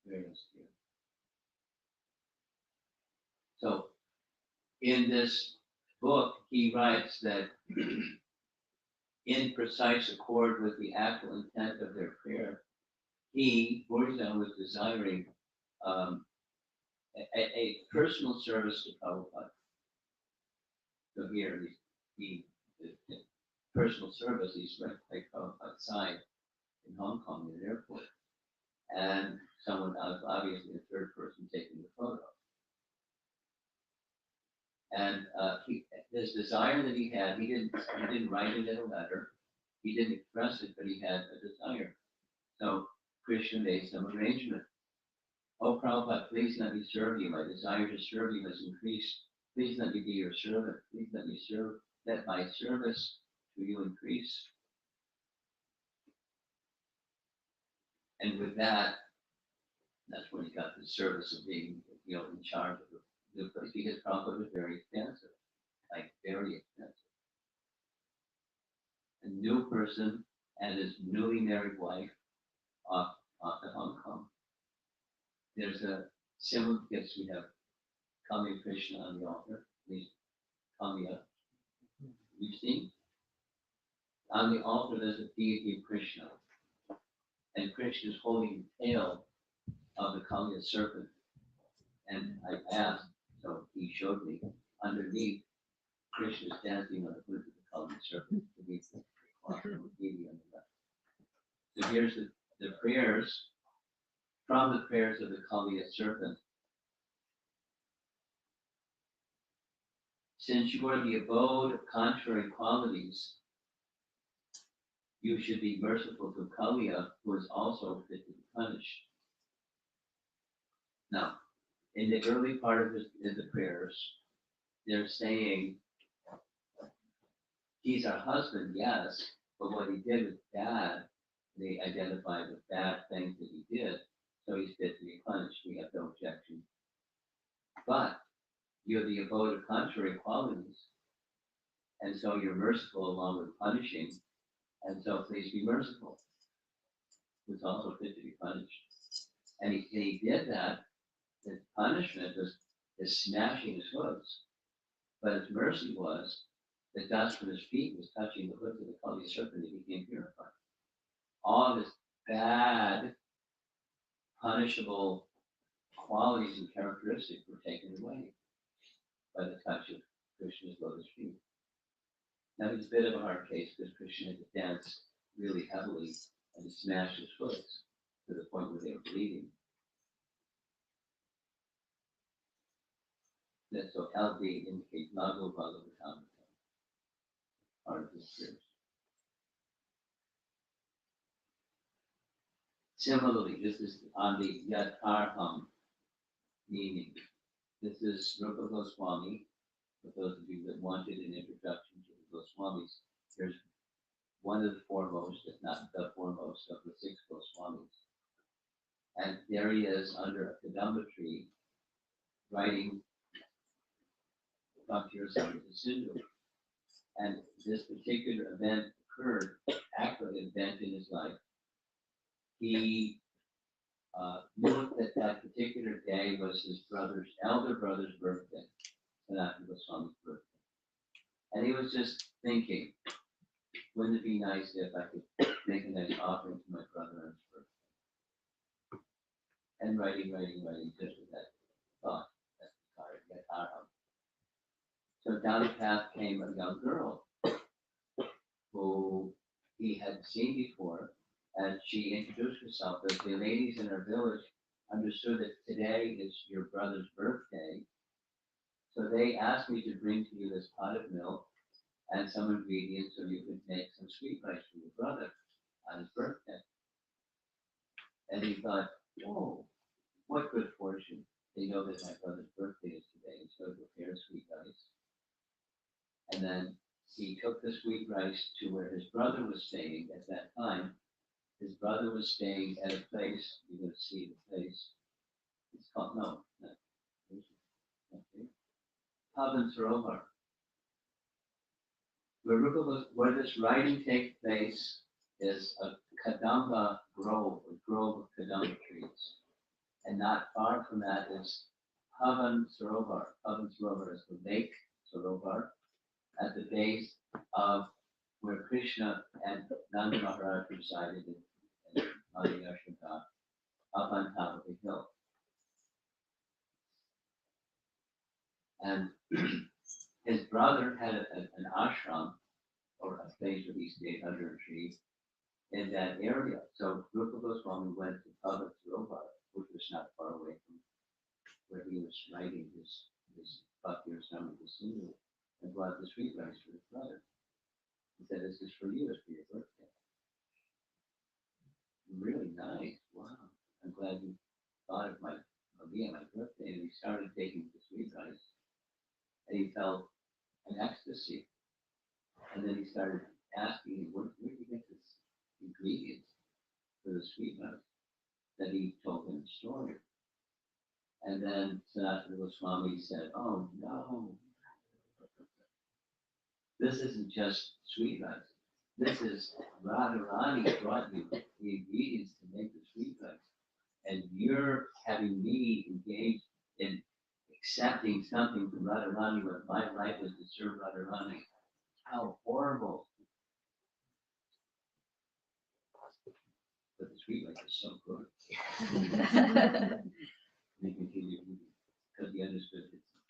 Very austere. So in this book, he writes that in precise accord with the actual intent of their prayer, Borjan was desiring a personal service to Prabhupada. So here, the personal service, he's right by Prabhupada's side in Hong Kong in the airport. And someone else, obviously a third person, taking the photo. And his desire that he had, he didn't write it in a letter, he didn't express it, but he had a desire. So Krishna made some arrangement. Oh Prabhupada, please let me serve you. My desire to serve you has increased. Please let me be your servant. Please let me serve. Let my service to you increase. And with that, that's when he got the service of being, in charge of the place, because Prabhupada was very expensive, like very expensive. A new person and his newly married wife off to Hong Kong. There's a similar, because we have Kami Krishna on the altar, these Kamiya. You've seen? On the altar there's a deity of Krishna. And Krishna is holding the tail of the Kamiya serpent. And I asked, so he showed me, underneath, Krishna is dancing on the foot of the Kamiya serpent, beneath the deity on the left. So here's the prayers, from the prayers of the Kaliya serpent. Since you are the abode of contrary qualities, you should be merciful to Kaliya, who is also fit to be punished. Now, in the early part of the prayers, they're saying, he's our husband, yes, but what he did was bad. They identified the bad things that he did, so he's fit to be punished. We have no objection. But you're the abode of contrary qualities, and so you're merciful along with punishing, and so please be merciful. Who's also fit to be punished. And he did that. His punishment was his smashing his hooves, but his mercy was the dust from his feet was touching the hooves of the Kali serpent, and he became purified. All of his bad, punishable qualities and characteristics were taken away by the touch of Krishna's lotus feet. Now it's a bit of a hard case because Krishna had to dance really heavily and smash his hooves to the point where they were bleeding. So LD indicates Lago Bhagavatam, part of the scripture. Similarly, this is on the Yatarham meaning. This is Rupa Goswami. For those of you that wanted an introduction to the Goswamis, here's one of the foremost, if not the foremost, of the 6 Goswamis. And there he is under a kadamba tree, writing Bhakti Rasamrita Sindhu. And this particular event occurred, actually an event in his life. He knew that particular day was his elder brother's birthday, Sanatana Goswami's birthday. And he was just thinking, wouldn't it be nice if I could make a nice offering to my brother on his birthday? And writing, just with that thought, that card, that arrow. So down the path came a young girl who he had seen before, and she introduced herself as the ladies in our village understood that today is your brother's birthday. So they asked me to bring to you this pot of milk and some ingredients so you could make some sweet rice for your brother on his birthday. And he thought, oh, what good fortune. They know that my brother's birthday is today, so prepare sweet rice. And then he took the sweet rice to where his brother was staying at that time. His brother was staying at a place, you're going to see the place. It's called, no, okay. Pavan Sarovar. Where this writing takes place is a Kadamba grove, a grove of Kadamba trees. And not far from that is Pavan Sarovar. Pavan Sarovar is the lake Sarovar at the base of where Krishna and Nanda Maharaj resided in Mother Yashoda, up on top of the hill. And his brother had an ashram, or a place where he stayed under a tree, in that area. So Rupa Goswami went to Pavan Sarovar, which was not far away from where he was writing his Bhakti Rasamrita Sindhu, and brought the sweet rice for his brother. He said, this is for you, it's for your birthday. Really nice, wow. I'm glad you thought of me on my birthday. And he started taking the sweet rice, and he felt an ecstasy. And then he started asking, where did you get this ingredients for the sweet rice? That he told him the story. And then Sanatana Goswami said, oh no, this isn't just sweet rice. This is Radharani brought you the ingredients to make the sweet rice. And you're having me engaged in accepting something from Radharani when my life was to serve Radharani. How horrible. But the sweet rice is so good. They continued because he understood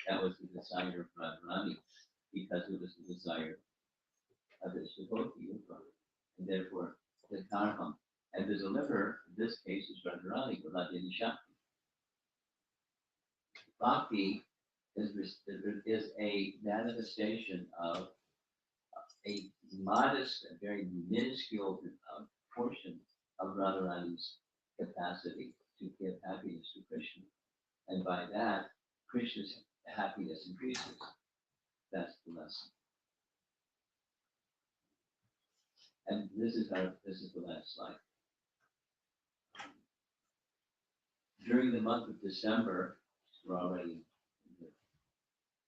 that was the desire of Radharani, because it was the desire of his devotee, and therefore the karma. And the deliverer, in this case, is Radharani, Radharani Shakti. Bhakti is a manifestation of a modest, a very minuscule portion of Radharani's capacity to give happiness to Krishna. And by that, Krishna's happiness increases. That's the lesson. And this is the last slide. During the month of December, we're already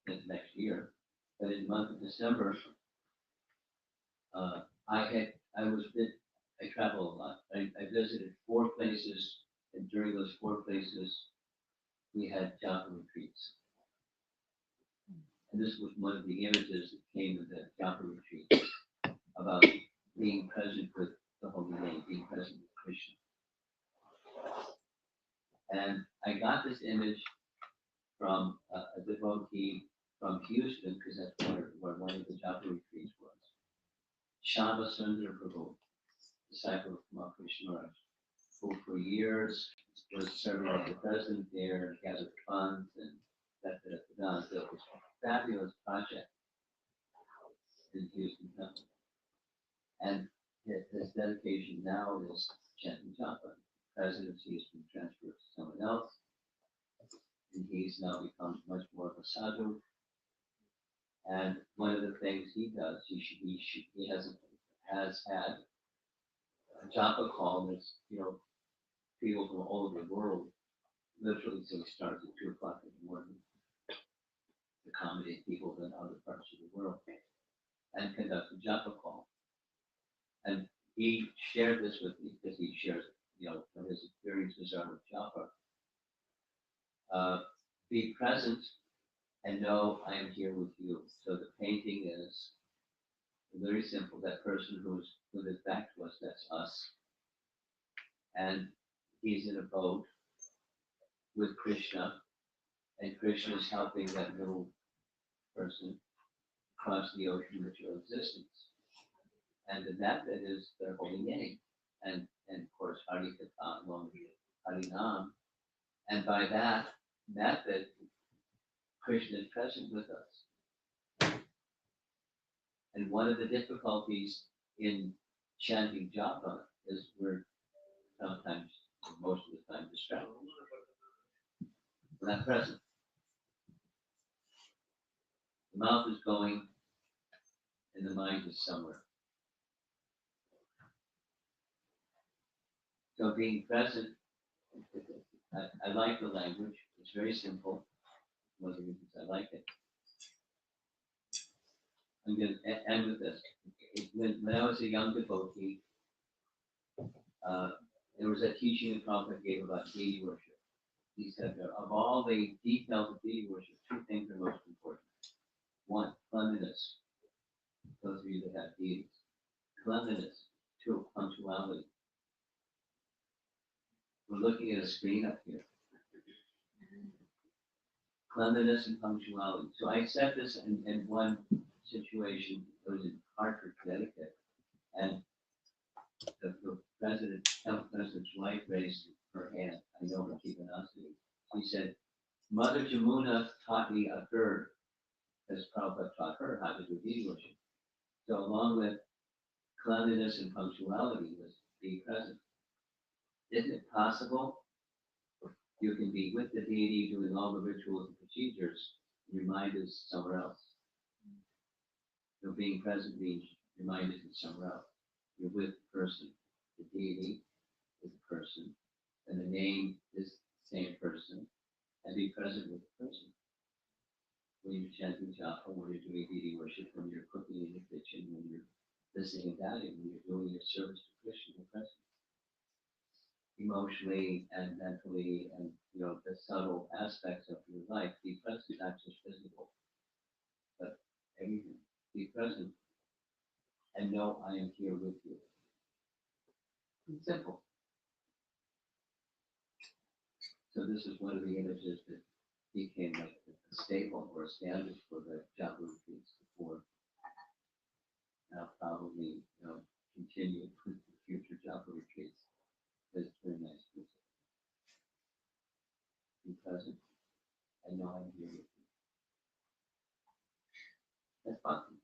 in the next year, but in the month of December, I travel a lot. I visited 4 places, and during those 4 places, we had japa retreats. And this was one of the images that came of the japa retreat, about being present with the Holy Name, being present with Krishna. And I got this image from a devotee from Houston, because that's where one of the japa retreats was. Shama Sundar Prabhu, disciple of Kumar Krishna Maharaj, who for years was serving as the president there, gathered funds, and that. So it was a fabulous project in Houston Temple. And his dedication now is chanting japa. Presidency has been transferred to someone else, and he's now become much more of a sadhu. And one of the things he does, he has had a japa call that's, people from all over the world, literally, so he starts at 2 o'clock in the morning to accommodate people in other parts of the world, and conduct a japa call. And he shared this with me because he shares, from his experiences out of japa. Be present and know I am here with you. So the painting is Very simple. That person who's with his back to us, that's us. And he's in a boat with Krishna, and Krishna is helping that little person cross the ocean of material existence. And the method is their holy name. And of course, Hari Katha, along with Hari Nam. And by that method, Krishna is present with us. And one of the difficulties in chanting japa is we're sometimes, most of the time, distracted. We're not present. The mouth is going and the mind is somewhere. So being present, I like the language. It's very simple. One of the reasons I like it. I'm going to end with this. When I was a young devotee, there was a teaching the Prabhupada gave about deity worship. He said that of all the details of deity worship, two things are most important. One, cleanliness. Those of you that have deities. Cleanliness. Two, punctuality. We're looking at a screen up here. Cleanliness and punctuality. So I said this in one situation. It was in Hartford, Connecticut, and the president's wife raised her hand. I know her Keepanasati. She said, Mother Jamuna taught me a third, as Prabhupada taught her how to do deity worship. So along with cleanliness and punctuality was being present. Isn't it possible you can be with the deity doing all the rituals and procedures, and your mind is somewhere else? So being present means your mind isn't somewhere else. You're with the person. The deity is a person, and the name is the same person, and be present with the person. When you're chanting japa, when you're doing deity worship, when you're cooking in the kitchen, when you're listening and dining, when you're doing your service to Krishna, you're present. Emotionally and mentally, and the subtle aspects of your life, be present, not just physical, but everything. Be present and know I am here with you. It's simple. So this is one of the images that became like a staple or a standard for the japa retreats before. Now probably continue with the future japa retreats. It's very nice music. Be present. I know I'm here with you. That's bhakti.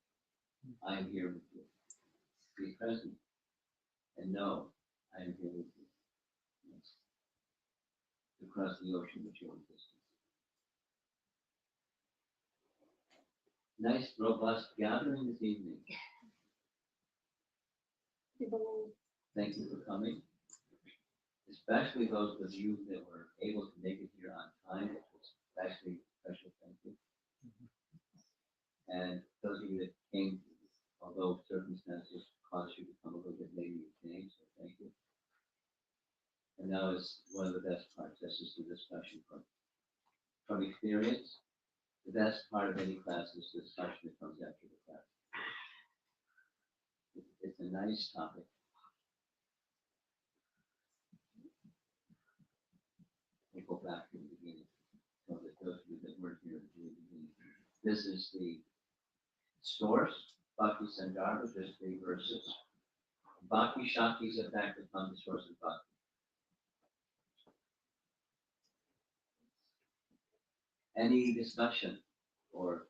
I am here with you. Be present and know I am here with you. Yes. Across the ocean with your existence. Nice, robust gathering this evening. Thank you for coming. Especially those of you that were able to make it here on time, it was actually a special thank you. And those of you that came, although circumstances caused you to come a little bit later, you came, so thank you. And now is one of the best parts, this is the discussion part. From experience, the best part of any class is the discussion that comes after the class. It's a nice topic. We'll go back to the beginning, so that those of you that weren't here at the beginning. This is the source, Bhakti Sandarbha, just 3 verses. Bhakti Shakti is effect upon the source of Bhakti. Any discussion or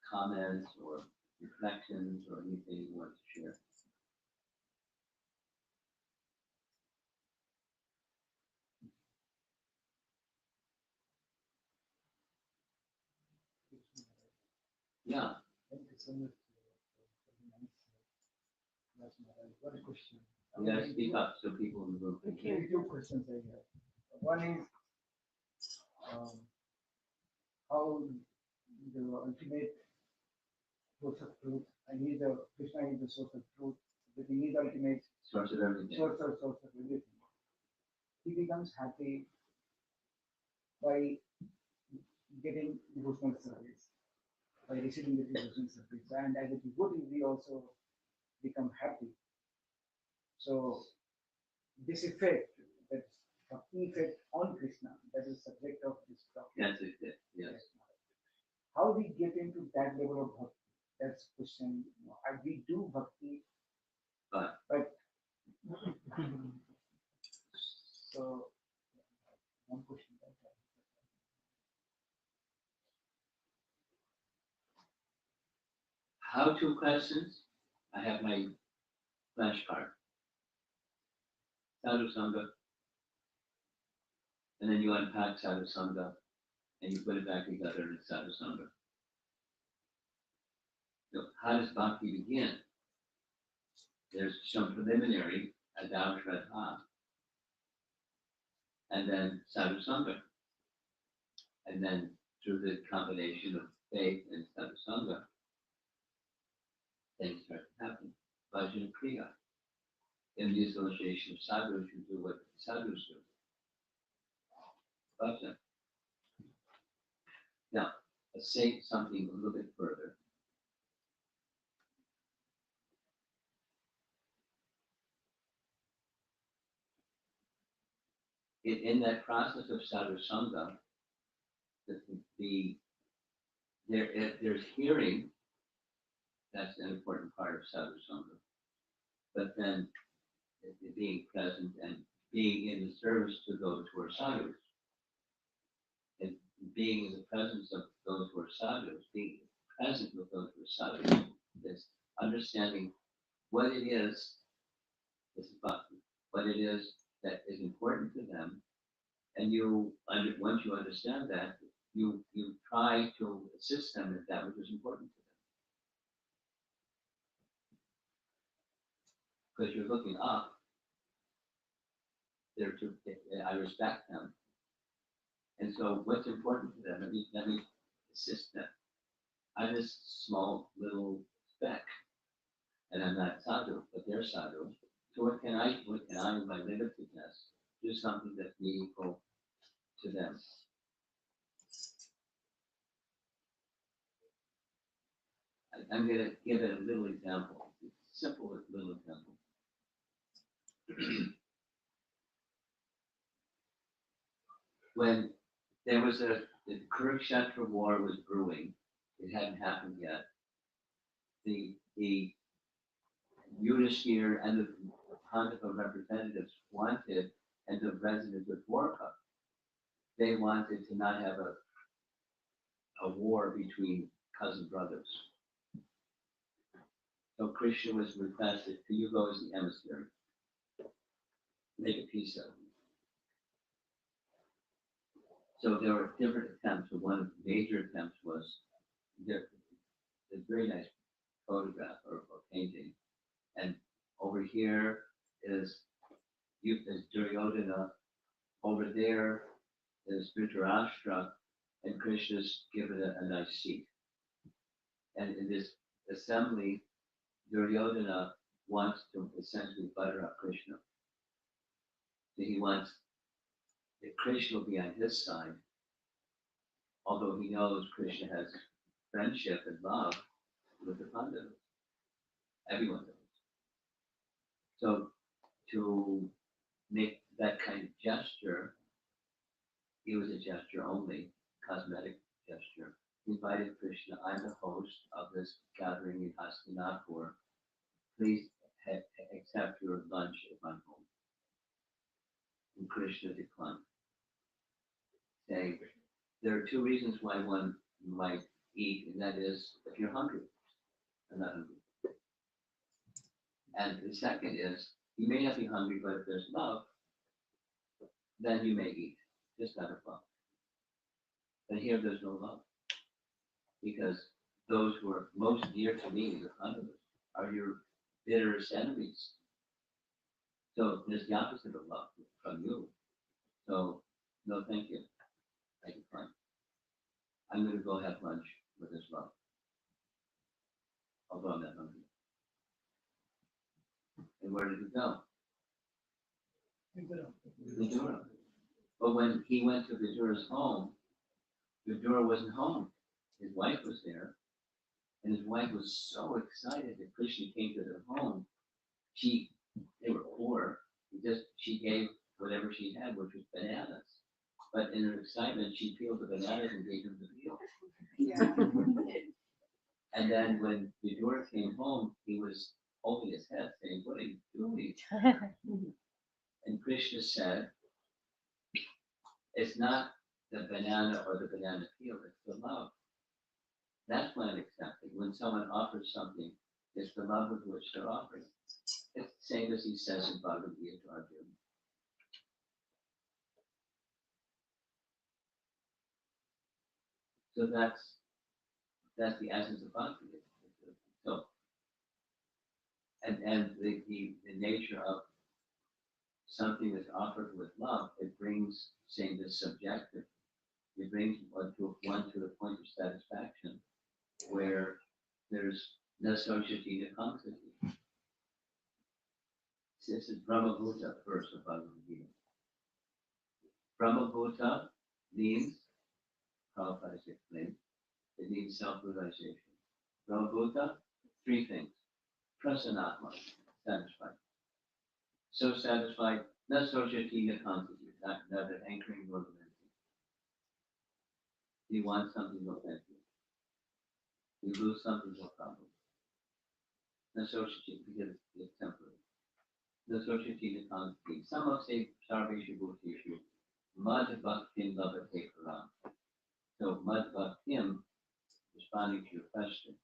comments or reflections or anything you want to share? Yeah. Thank you so much for the nice class, Maharaj. What a question. You gotta speak up so people in the room can hear. Okay, 2 questions I have. One is how the ultimate source of truth. Krishna is the source of truth, but he is the ultimate Source of everything. source of everything. He becomes happy by getting devotional service, by receiving the devotional service. And as a devotee, we also become happy. So this effect, that bhakti effect on Krishna, that is subject of this talk. That's it, yes. How we get into that level of bhakti? That's question. We do bhakti, but so one question. How to questions? I have my flashcard. Sadhu Sangha. And then you unpack Sadhu Sangha and you put it back together in Sadhu Sangha. So how does bhakti begin? There's some preliminary, Adav Shraddha, and then Sadhu Sangha. And then through the combination of faith and Sadhu Sangha, things start to happen. Bhajan Kriya. In the association of sadhus, you do what sadhus do. Bhajan. Now, let's say something a little bit further. In that process of sadhu sangha, there's hearing. That's an important part of sadhu sangha. But then being present and being in the service to those who are sadhus, and being in the presence of those who are sadhus, being present with those who are sadhus, is understanding what it is. This is bhakti. What it is that is important to them, and once you understand that, you try to assist them in that which is important to them. Because you're looking up, I respect them, and so what's important to them? Let me assist them. I'm this small little speck, and I'm not sadhu, but they're sadhu. So what can I, with my limitedness, do something that's meaningful to them? I'm going to give it a little example. It's a simple little example. When there was the Kurukshetra war was brewing, it hadn't happened yet. The Yudhishthir and the Pandava representatives wanted, and the residents of Dwarka, they wanted to not have a war between cousin brothers. So Krishna was requested, can you go as the emissary? Make a peace settlement. So there were different attempts, but one of the major attempts was a very nice photograph or painting. And over here is Duryodhana, over there is Dhritarashtra, and Krishna's given a nice seat. And in this assembly, Duryodhana wants to essentially butter up Krishna. So he wants that Krishna will be on his side, although he knows Krishna has friendship and love with the Pandavas. Everyone does. So to make that kind of gesture, it was a gesture only, cosmetic gesture. He invited Krishna, I'm the host of this gathering in Hastinapur. Please accept your lunch at my home. And Krishna declined, saying, there are two reasons why one might eat, and that is if you're hungry. I'm not hungry. And the second is, you may not be hungry, but if there's love, then you may eat, just out of love. But here there's no love, because those who are most dear to me, the Pandavas, are your bitterest enemies. So there's the opposite of love from you. So, no, thank you. I decline. I'm going to go have lunch with this love, although I'm not hungry. And where did he go? Vidura. But when he went to Vidura's home, Vidura wasn't home. His wife was there, And his wife was so excited that Krishna came to their home. They were poor. She gave whatever she had, which was bananas. But in her excitement, she peeled the bananas and gave him the peel. Yeah. And then when Vidura came home, he was holding his head saying, "What are you doing?" And Krishna said, "It's not the banana or the banana peel, it's the love. That's when I'm accepting. When someone offers something, it's the love with which they're offering. It's the same as he says in Bhagavad Gita to Arjuna. So that's the essence of bhakti. So, and the nature of something that's offered with love, it brings, saying this subjective, it brings one to the point of satisfaction where there's no society to constitute. This is Brahmabhuta first of Bhagavad Gita. Brahmabhuta means, Prabhupada has explained, it means self-realization. Brahmabhuta, three things. Prasanatma, satisfied. So satisfied, not society to constitute, neither anchoring nor lamenting. You want something, no thank you. You lose something, no problem. No society, because it's temporary. No society to constitute. Some of say, Sarvesha Bhuteshu, Mad Bhaktim Lavate Karam. So Mad Bhaktim, responding to your question,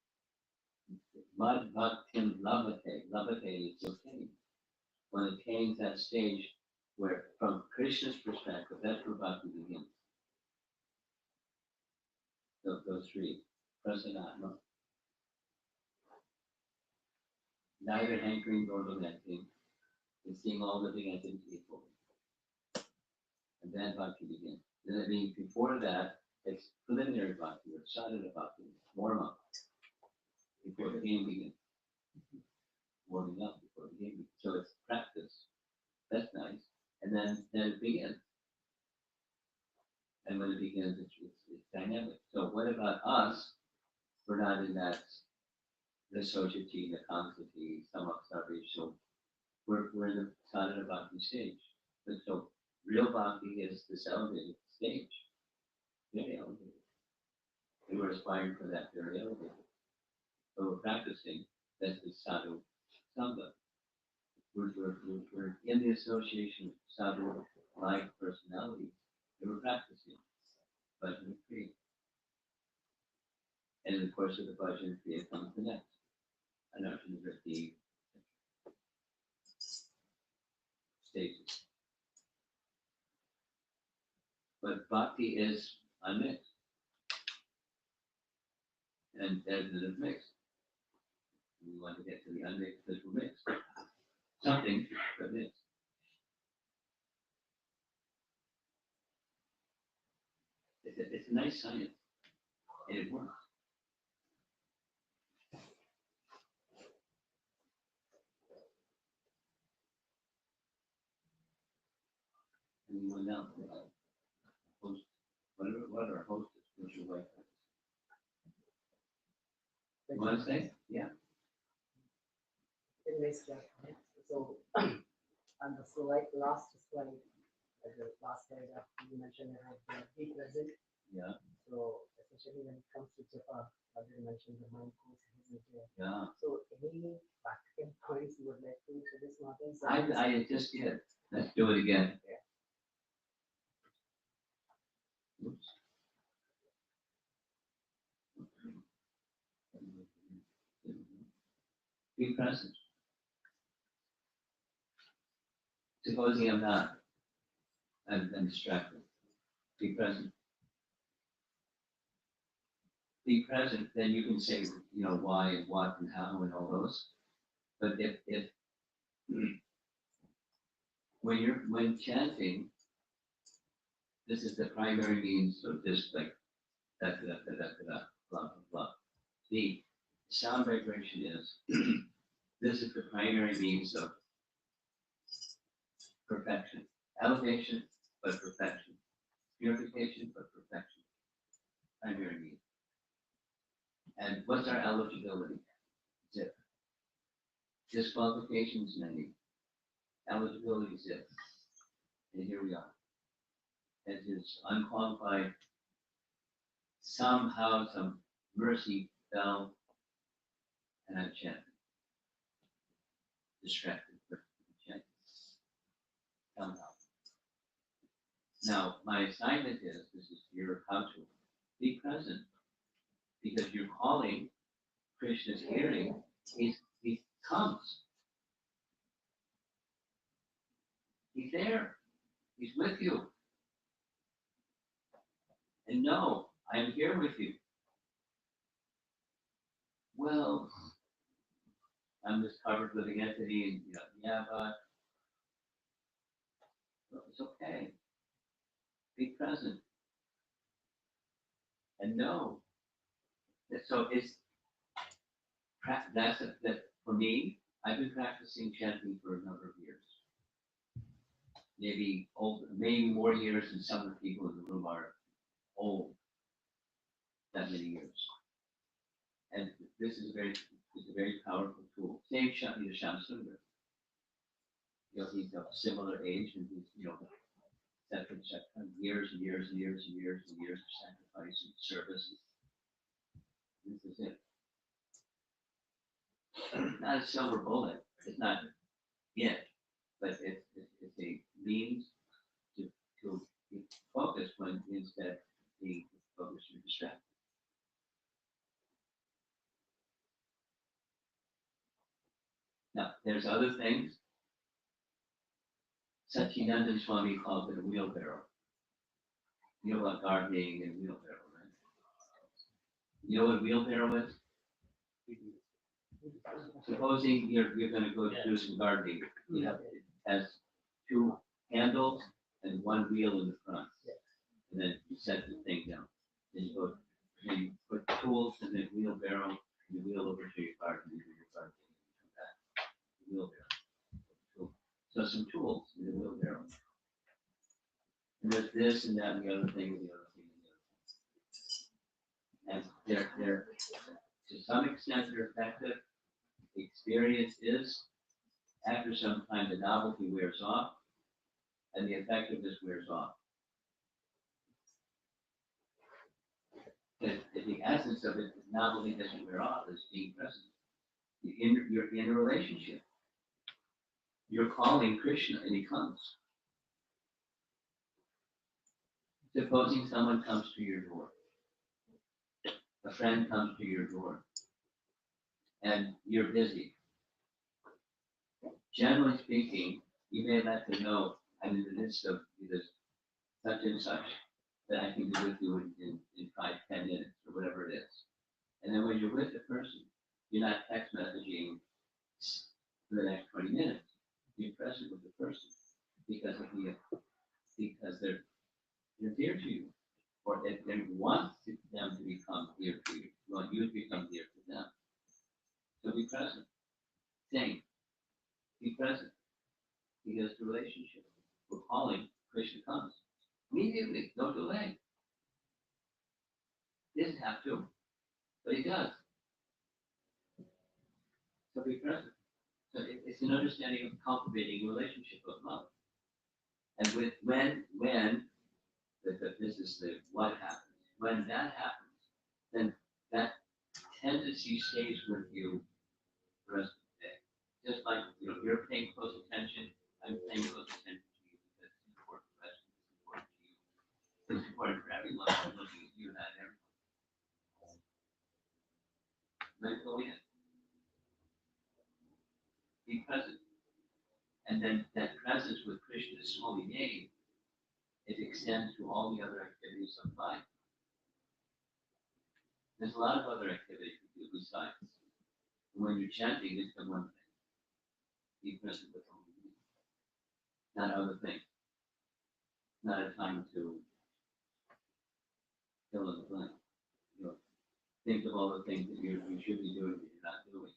Mad Bhaktim Lavate, Lavate is attain. When it attains that stage where, from Krishna's perspective, that's where bhakti begins. Those three, prasanatma, neither hankering nor lamenting, and seeing all living entities equal. And then bhakti begins. Then it means before that, it's preliminary bhakti or sadhana bhakti, warm up, before the game begins. Warming up before the game begins. So it's practice. That's nice. And then it begins. And when it begins, it's dynamic. So what about us? We're not in that the society, the constity, some of salvation. So we're in the sadhana bhakti stage. But so real bhakti is this elevated stage. Very elevated. And we're aspiring for that very elevated. So we're practicing, that's the sadhu sangha. We're in the association with sadhu-like personality. And we're practicing. Bhajan Kriya. And in the course of the Bhajan Kriya comes the next. Anarjana Vritti stages. But bhakti is unmixed. And there's a mixed. We want to get to the unmixed because we're mixed. Something, but mixed. It's a nice science. And it works. Anyone else? Host, what are hosts? What's your wife? You want to say? Yeah. Anyways, yeah. So, and so like last slide, like the last slide, you mentioned about be present. Yeah. So especially when it comes to japa, as you mentioned, the mind goes isn't there. Yeah. So any practical points you would like to suggest, Martin? I just did. Let's do it again. Yeah. Oops. Be present. Supposing I'm not, I'm distracted. Be present. Be present, then you can say, why and what and how and all those. But if when chanting, this is the primary means of this, like, da da da da da da, blah blah blah. The sound vibration is, this is the primary means of perfection. Elevation, but perfection. Purification, but perfection. Primary means. And what's our eligibility? Zip. Disqualifications, many. Eligibility, zip. And here we are. It is unqualified. Somehow, some mercy fell, and I'm chanting. Distracted, but chanting. Somehow. Now, my assignment is, this is your how to be present, because you're calling Krishna's hearing. He comes. He's there. He's with you. And no, I'm here with you. Well, I'm just covered with the entity, and yeah, but well, it's okay. Be present. And know. So it's that for me. I've been practicing chanting for a number of years. Maybe more years than some of the people in the room are old. That many years. And this is a very powerful tool. Same Shantanu Shamsundar. He's of similar age, and he's, years and years and years and years and years of sacrifice and service. This is it. Not a silver bullet. It's not it, but it's a means to be focused when instead being focused or distracted. Now, there's other things. Satchidananda Swami calls it a wheelbarrow. You know about gardening and wheelbarrow, right? You know what wheelbarrow is? Supposing you're going to go do some gardening, it has two handles and one wheel in the front. And then you set the thing down. Then you put tools in the wheelbarrow, and you wheel over to your garden, and you do your gardening, and you come back. Wheelbarrow. So some tools in the wheelbarrow. And there's this and that and the other thing and the other thing and the other thing. And they're to some extent they're effective. The experience is after some time the novelty wears off and the effectiveness wears off. The essence of it, the novelty doesn't wear off, is being present. You're in a relationship. You're calling Krishna and he comes. Supposing someone comes to your door. A friend comes to your door. And you're busy. Generally speaking, you may let them know I'm in the midst of this such and such that I can be with you in 5-10 minutes or whatever it is. And then when you're with the person, you're not text messaging for the next 20 minutes. You're present with the person because they're dear to you, or they want them to become dear to you. You want you to become dear to them. So be present. Same. Be present. Because the relationship. We're calling, Krishna comes. Immediately, no delay. He doesn't have to, but he does. So be present. So it's an understanding of cultivating a relationship of love. And when this is the what happens. When that happens, then that tendency stays with you the rest of the day. Just like you're paying close attention, I'm paying close attention to you because it's important for us, it's important to you. It's important for everyone. I'm looking at you, not everyone. Let it go in. Be present. And then that presence with Krishna's holy name, it extends to all the other activities of life. There's a lot of other activities you do besides. When you're chanting, it's the one thing. Be present with holy name. Not other things. Not a time to fill in the blank. Think of all the things that you should be doing that you're not doing.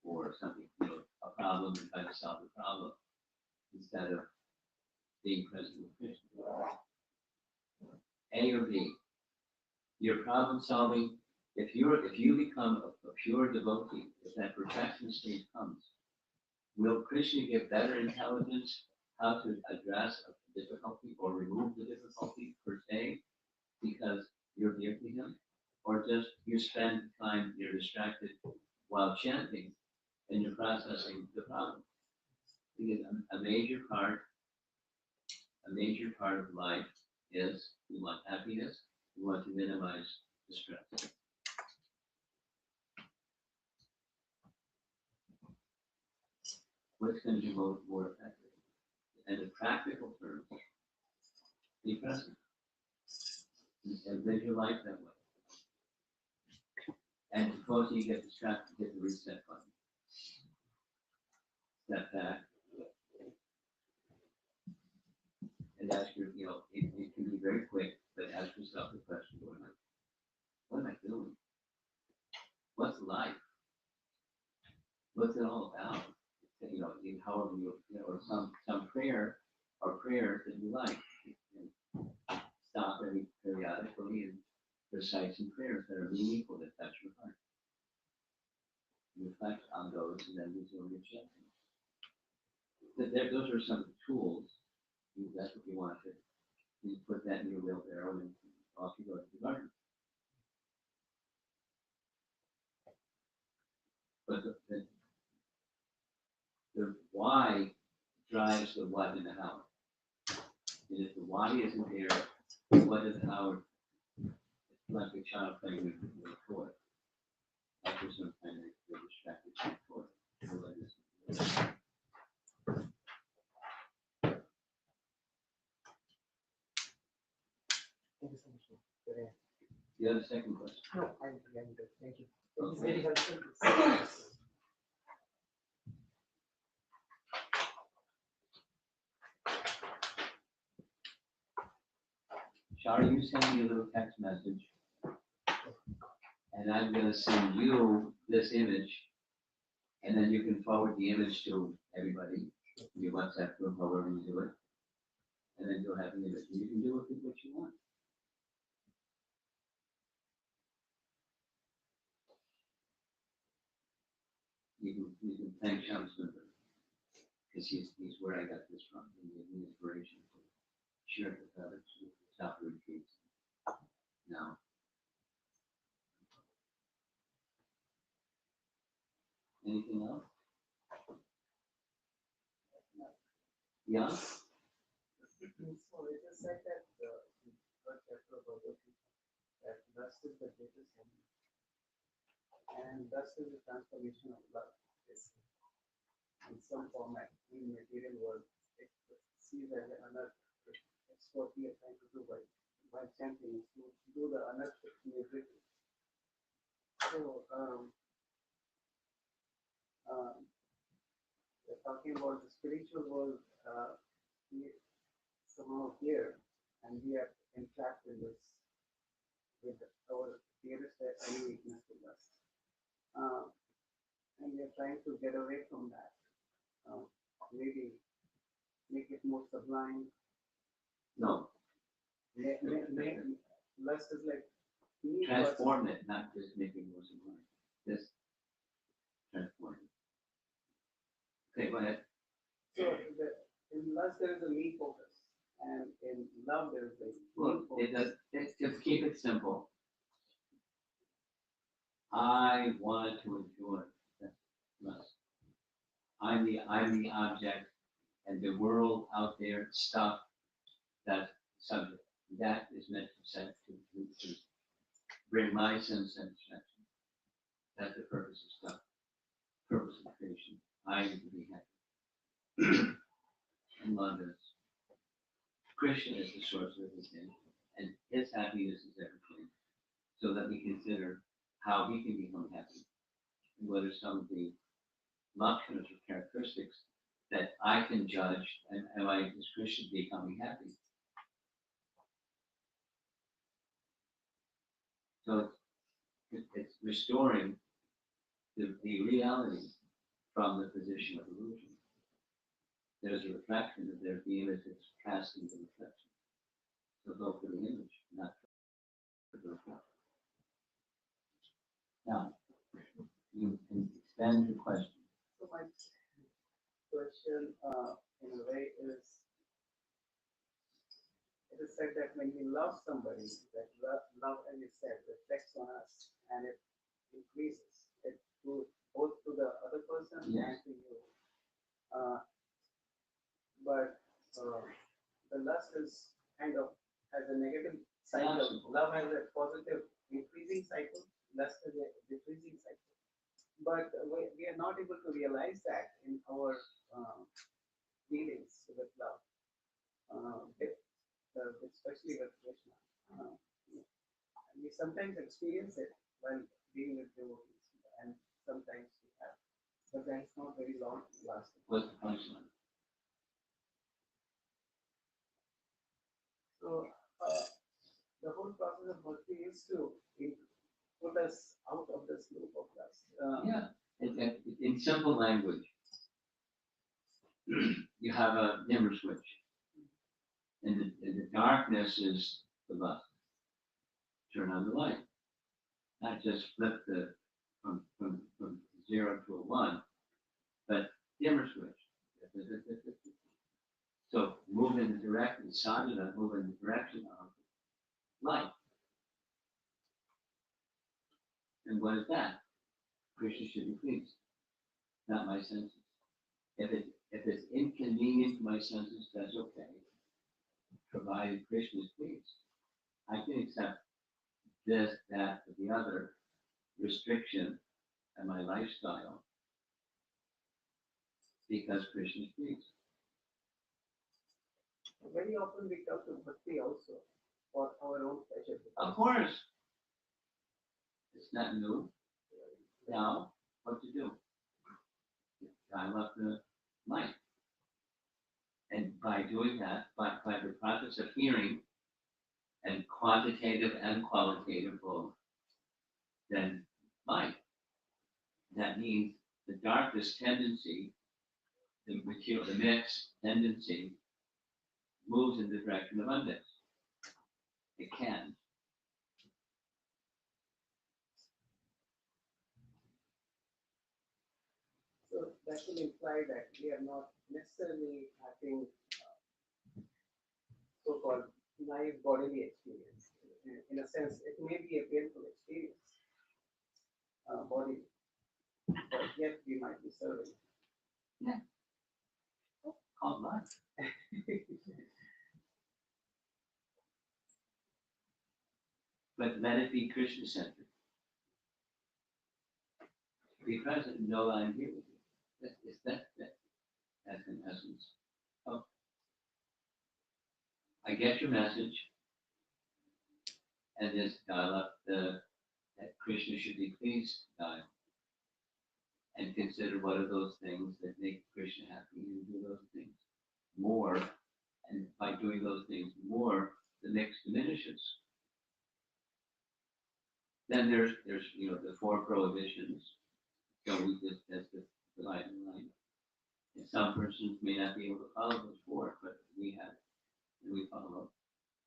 Or something, a problem and try to solve the problem instead of being present with Krishna. A or B. Your problem solving If you become a pure devotee, if that perfection state comes, will Krishna give better intelligence how to address a difficulty or remove the difficulty per se because you're near to him? Or just you spend time, you're distracted while chanting and you're processing the problem? Because a major part of life is we want happiness, we want to minimize distress. What's going to be more effective? And in practical terms, be present and live your life that way. And suppose you get distracted, hit the reset button. Step back. And ask your, it can be very quick, but ask yourself the question, what am I doing? What's life? What's it all about? However or some prayer or prayers that you like. Stop periodically and recite some prayers that are meaningful, that touch your heart. Reflect on those and then resume your chanting. Those are some of the tools. That's what you want to. You put that in your wheelbarrow and off you go to the garden. But the why drives the what and the how. And if the why isn't there, the what and the how, it's like a child playing with a toy. After some time, they're distracted by the toy. Thank you so much. Good answer. You have a second question? No, I'm good. Thank you. It's Okay. very helpful. Shari, you send me a little text message, and I'm gonna send you this image, and then you can forward the image to everybody, your WhatsApp group, however you do it, and then you'll have the image. You can do with it what you want. You can thank Sham Sundar, because he's where I got this from. He gave me inspiration to share it with others, with the top retreats. Now, anything else? Yeah? So it is said that the third chapter of Bhagavad Gita, that lust is the greatest enemy. And lust is the transformation of love. In some format, in material world, it sees as another. It's what we are trying to do by chanting, is to do the unearthly everything. So, we're talking about the spiritual world, somehow here, and we are entrapped in this with our dearest enemy, Mr. Lust. And we are trying to get away from that. Maybe make it more sublime. No, Lust is like transform it, not just make it more sublime. Just transform it. Okay, go ahead. So in lust there is a me focus, and in love there is a Well, me focus. just keep it simple. I want to enjoy that lust. I'm the object, and the world out there, stuff, that's subject. That is meant to bring my sense of satisfaction. That's the purpose of stuff. Purpose of creation. I am to be happy. And love is. Krishna is the source of everything, and his happiness is everything. So that we consider how he can become happy, and whether some of the lakshanas or characteristics that I can judge, and am I, is Krishna becoming happy? So it's restoring the reality from the position of illusion. There's a reflection of there's the image that's casting the reflection. So go for the image, not for the reflection. And the question. So my question, in a way, is it is said that when we love somebody, that love, as you said, reflects on us and it increases. It to both to the other person and Yes. to you. Uh, but the lust is kind of has a negative cycle. Absolutely. Love has a positive increasing cycle. Lust has a decreasing cycle. But we are not able to realize that in our dealings with love, especially with Krishna. Uh, we sometimes experience it while dealing with devotees, and sometimes we have, but then it's not very long lasting. What's the punchline? So the whole process of bhakti is to put us out of this loop of lust. Yeah, in simple language, you have a dimmer switch, and the darkness is the lust. Turn on the light, not just flip from 0 to a 1, but dimmer switch. So move in the direction, sadhana, move in the direction of light. And what is that? Krishna should be pleased, not my senses. If it's inconvenient to my senses, that's okay, provided Krishna is pleased. I can accept this, that, or the other restriction in my lifestyle because Krishna is pleased. Very often we come to bhakti also for our own pleasure. Of course, it's not new. Now, what to do? Dial up the light. And by doing that, by the process of hearing, and quantitative and qualitative both, then light. That means the darkness tendency, the material, the mix tendency, moves in the direction of unmixed. It can. So that will imply that we are not necessarily having so-called naive bodily experience. In a sense, it may be a painful experience, body, but yet we might be serving. Called light. But let it be Krishna centered. Be present and know I'm here with you. That's in essence. Oh, I get your message, and just dial up that Krishna should be pleased, dial, and consider what are those things that make Krishna happy, and do those things more, and by doing those things more, the mix diminishes. Then there's the 4 prohibitions. So we just that's the dividing line. And some persons may not be able to follow those 4, but we have, and we follow,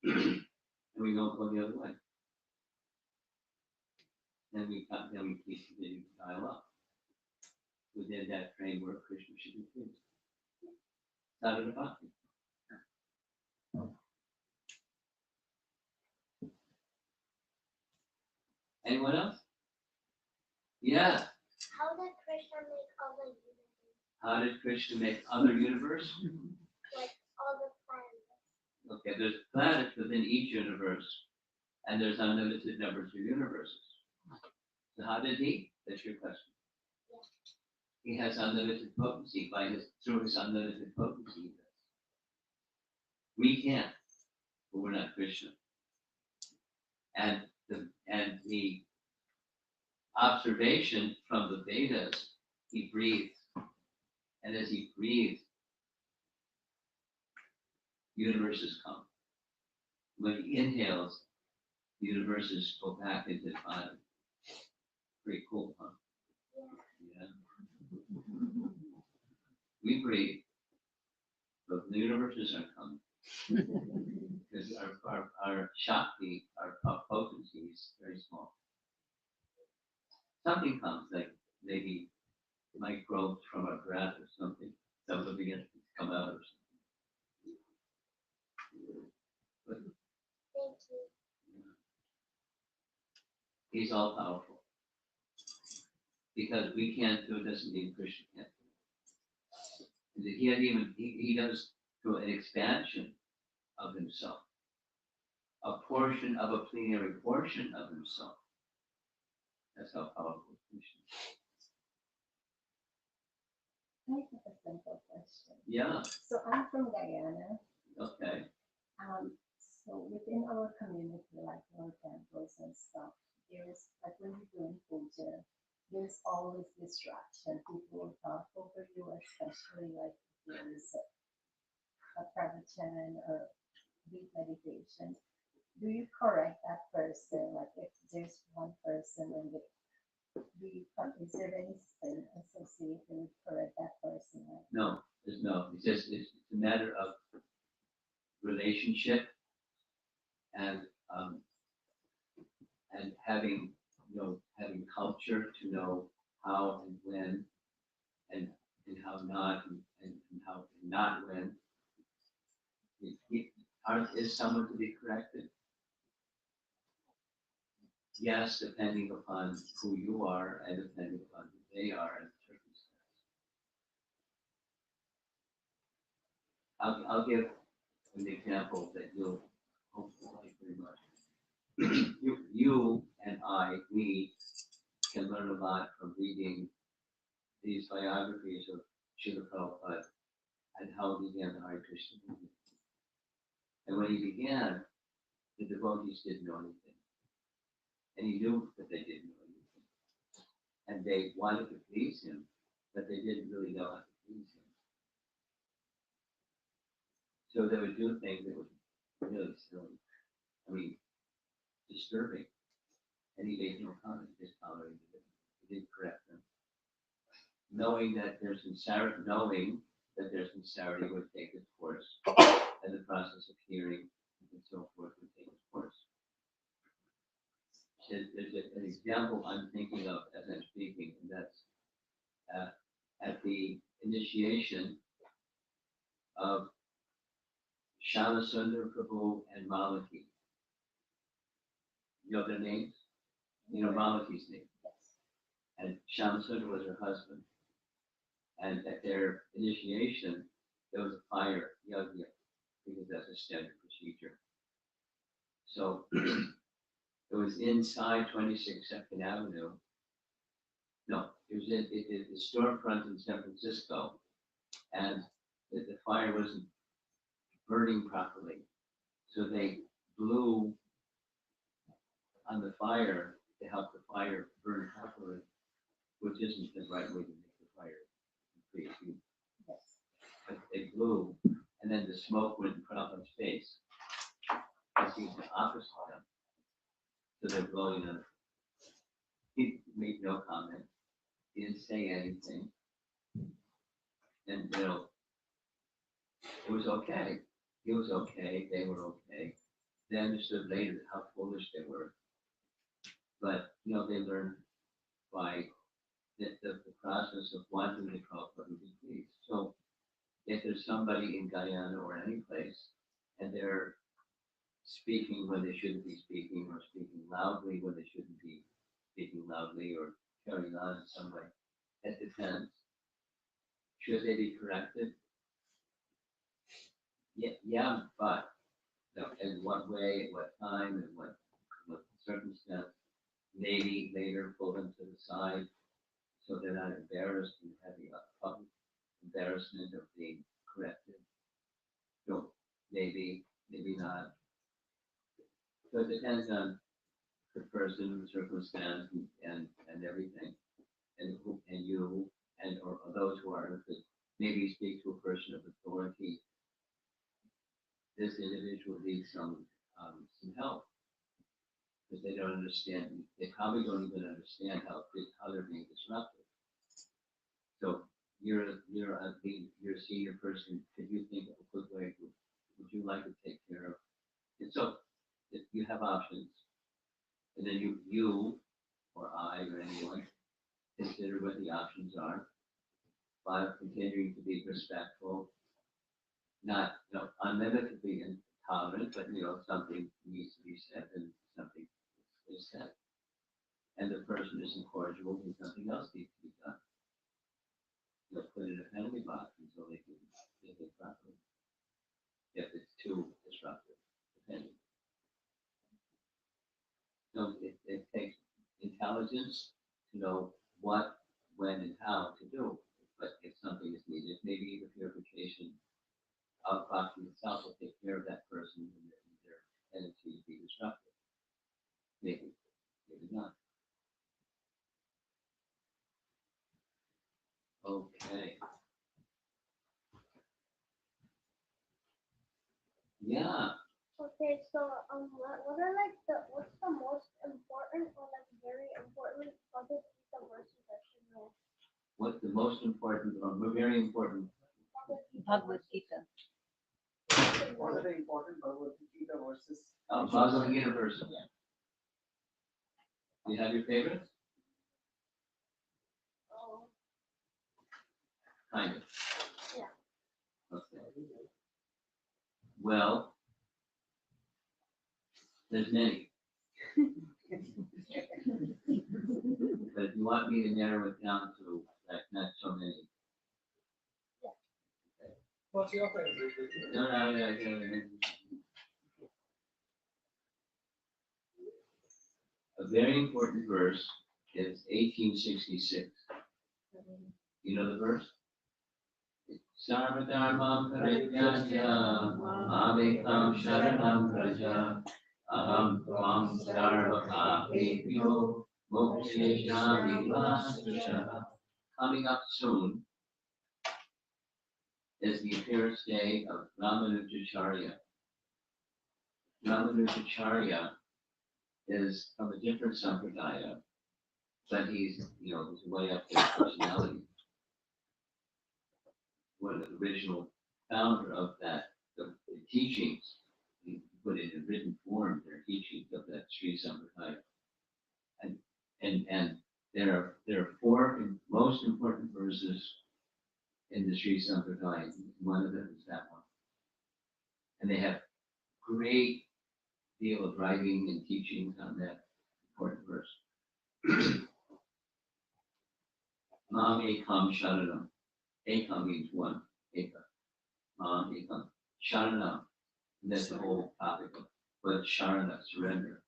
and we don't go the other way. Then we keep continuing to dial up within that framework. Krishna should be pleased. Sadhana bhakti. Anyone else? Yeah. How did Krishna make other universes? How did Krishna make other universe? Like all the planets. Okay, there's planets within each universe, and there's unlimited numbers of universes. So how did he? That's your question. Yeah. He has unlimited potency through his unlimited potency. We can't, but we're not Krishna. And the observation from the Vedas, he breathed. And as he breathed, universes come. When he inhales, the universes go back into the body. Pretty cool, huh? Yeah. Yeah. We breathe, but the universes are coming. Because our Shakti, our potency is very small. Something comes, like maybe He's all powerful. Because we can't do it doesn't mean Krishna can't do it. He does through an expansion of himself, a portion of a plenary portion of himself. That's how powerful Krishna is. I have a simple question. Yeah, So I'm from Guyana. okay. So within our community, like our temples and stuff, there's like when we're doing puja, there's always distraction. People will talk over you, especially like if there's a pravachan or deep meditation. Do you correct that person? Like if there's one person and is there any sin associated with correct that person? Like, No, there's no. It's a matter of relationship and having having culture to know how and when and how not and how not when. Is someone to be corrected? Yes, depending upon who you are and depending upon who they are and the circumstance. I'll give an example that you'll hopefully like very much. You and we can learn a lot from reading these biographies of Srila Prabhupada and how he began the Hare Krishna movement. And when he began, the devotees didn't know anything. And he knew that they didn't know anything. And they wanted to please him, but they didn't really know how to please him. So they would do things that were really silly. I mean, disturbing. And he made no comment, just tolerated it. He didn't correct them. Knowing that their sincerity would take its course, and the process of hearing and so forth would take its course. There's an example I'm thinking of as I'm speaking, and that's at the initiation of Shyama Prabhu and Malaki. You know their names? You know Malaki's name. And Shyama was her husband. And at their initiation, there was a fire yajna, because that's a standard procedure. So it was inside 26 Second Avenue. No, it was in the storefront in San Francisco, and the fire wasn't burning properly. So they blew on the fire to help the fire burn properly, which isn't the right way to make the fire increase. But they blew, and then the smoke went in Prabhupada's face. Because he was the opposite of them. So they're blowing on it. He made no comment. He didn't say anything. And, it was okay. He was okay. They were okay. They understood later how foolish they were. But, they learned by the process of wanting to Prabhupada to be pleased. So if there's somebody in Guyana or any place, and they're speaking when they shouldn't be speaking, or speaking loudly when they shouldn't be speaking loudly, or carrying on in some way, it depends. Should they be corrected? Yeah, but in what way, at what time, and what circumstance? Maybe later pull them to the side so they're not embarrassed and having a public embarrassment of being corrected. So maybe not. So it depends on the person, the circumstance, and everything, and who, and you, and or those who are. Maybe speak to a person of authority. This individual needs some help because they don't understand. They probably don't even understand how they're being disrupted. So you're a senior person. Could you think of a good way? Would you like to take care of? And so you have options, and then you or I or anyone consider what the options are by continuing to be respectful, not unlimitedly intolerant, but something needs to be said and something is said. and the person isn't cordial, then something else needs to be done. You'll put in a penalty box until they can think it properly. If it's too disruptive, depending. So it takes intelligence to know what, when, and how to do. But if something is needed, maybe the purification of bhakti itself will take care of that person and their tendency to be disruptive. Maybe, maybe not. Okay. Yeah. Okay, so what are like what's the most important or like very important Bhagavad Gita verses I should know? What's the most important or very important? Bhagavad Gita. What are the important Bhagavad Gita verses? Bhagavad Gita verses. Do you have your favorites? Oh, Kind of. Yeah. Okay. Well, there's many. But if you want me to narrow it down to like not so many. What's your favorite? No. A very important verse is 1866. You know the verse? Sarvadharmam parijanya mamekam sharanam praja aham tvam sarvapapebhyo mokshayami vastusha. Coming up soon is the appearance day of Ramanujacharya. Ramanujacharya is from a different sampradaya, but he's way up there personality. One of the original founder of that, the teachings, he put it in written form, their teachings of that Sri Sampradaya. And there are four most important verses in the Sri Sampradaya. One of them is that one. And they have great deal of writing and teachings on that important verse. Mam ekam sharanam. Ekam means one. Eka. Mam ekam. Sharanam. That's the whole topic of what sharana, surrender.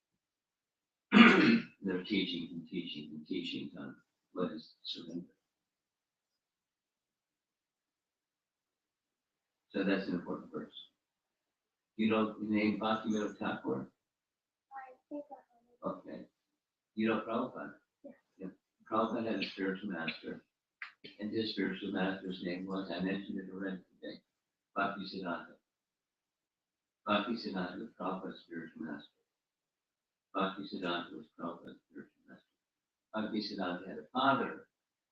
They're teaching on what is surrender. So that's an important verse. You know the name Bhaktivinoda Thakur? I think I have it. Okay. You know Prabhupada? Yeah. Prabhupada had a spiritual master, and his spiritual master's name was, I mentioned it already today, Bhaktisiddhanta. Bhaktisiddhanta was Prabhupada's spiritual master. Bhaktisiddhanta was Prabhupada's spiritual master. Bhaktisiddhanta had a father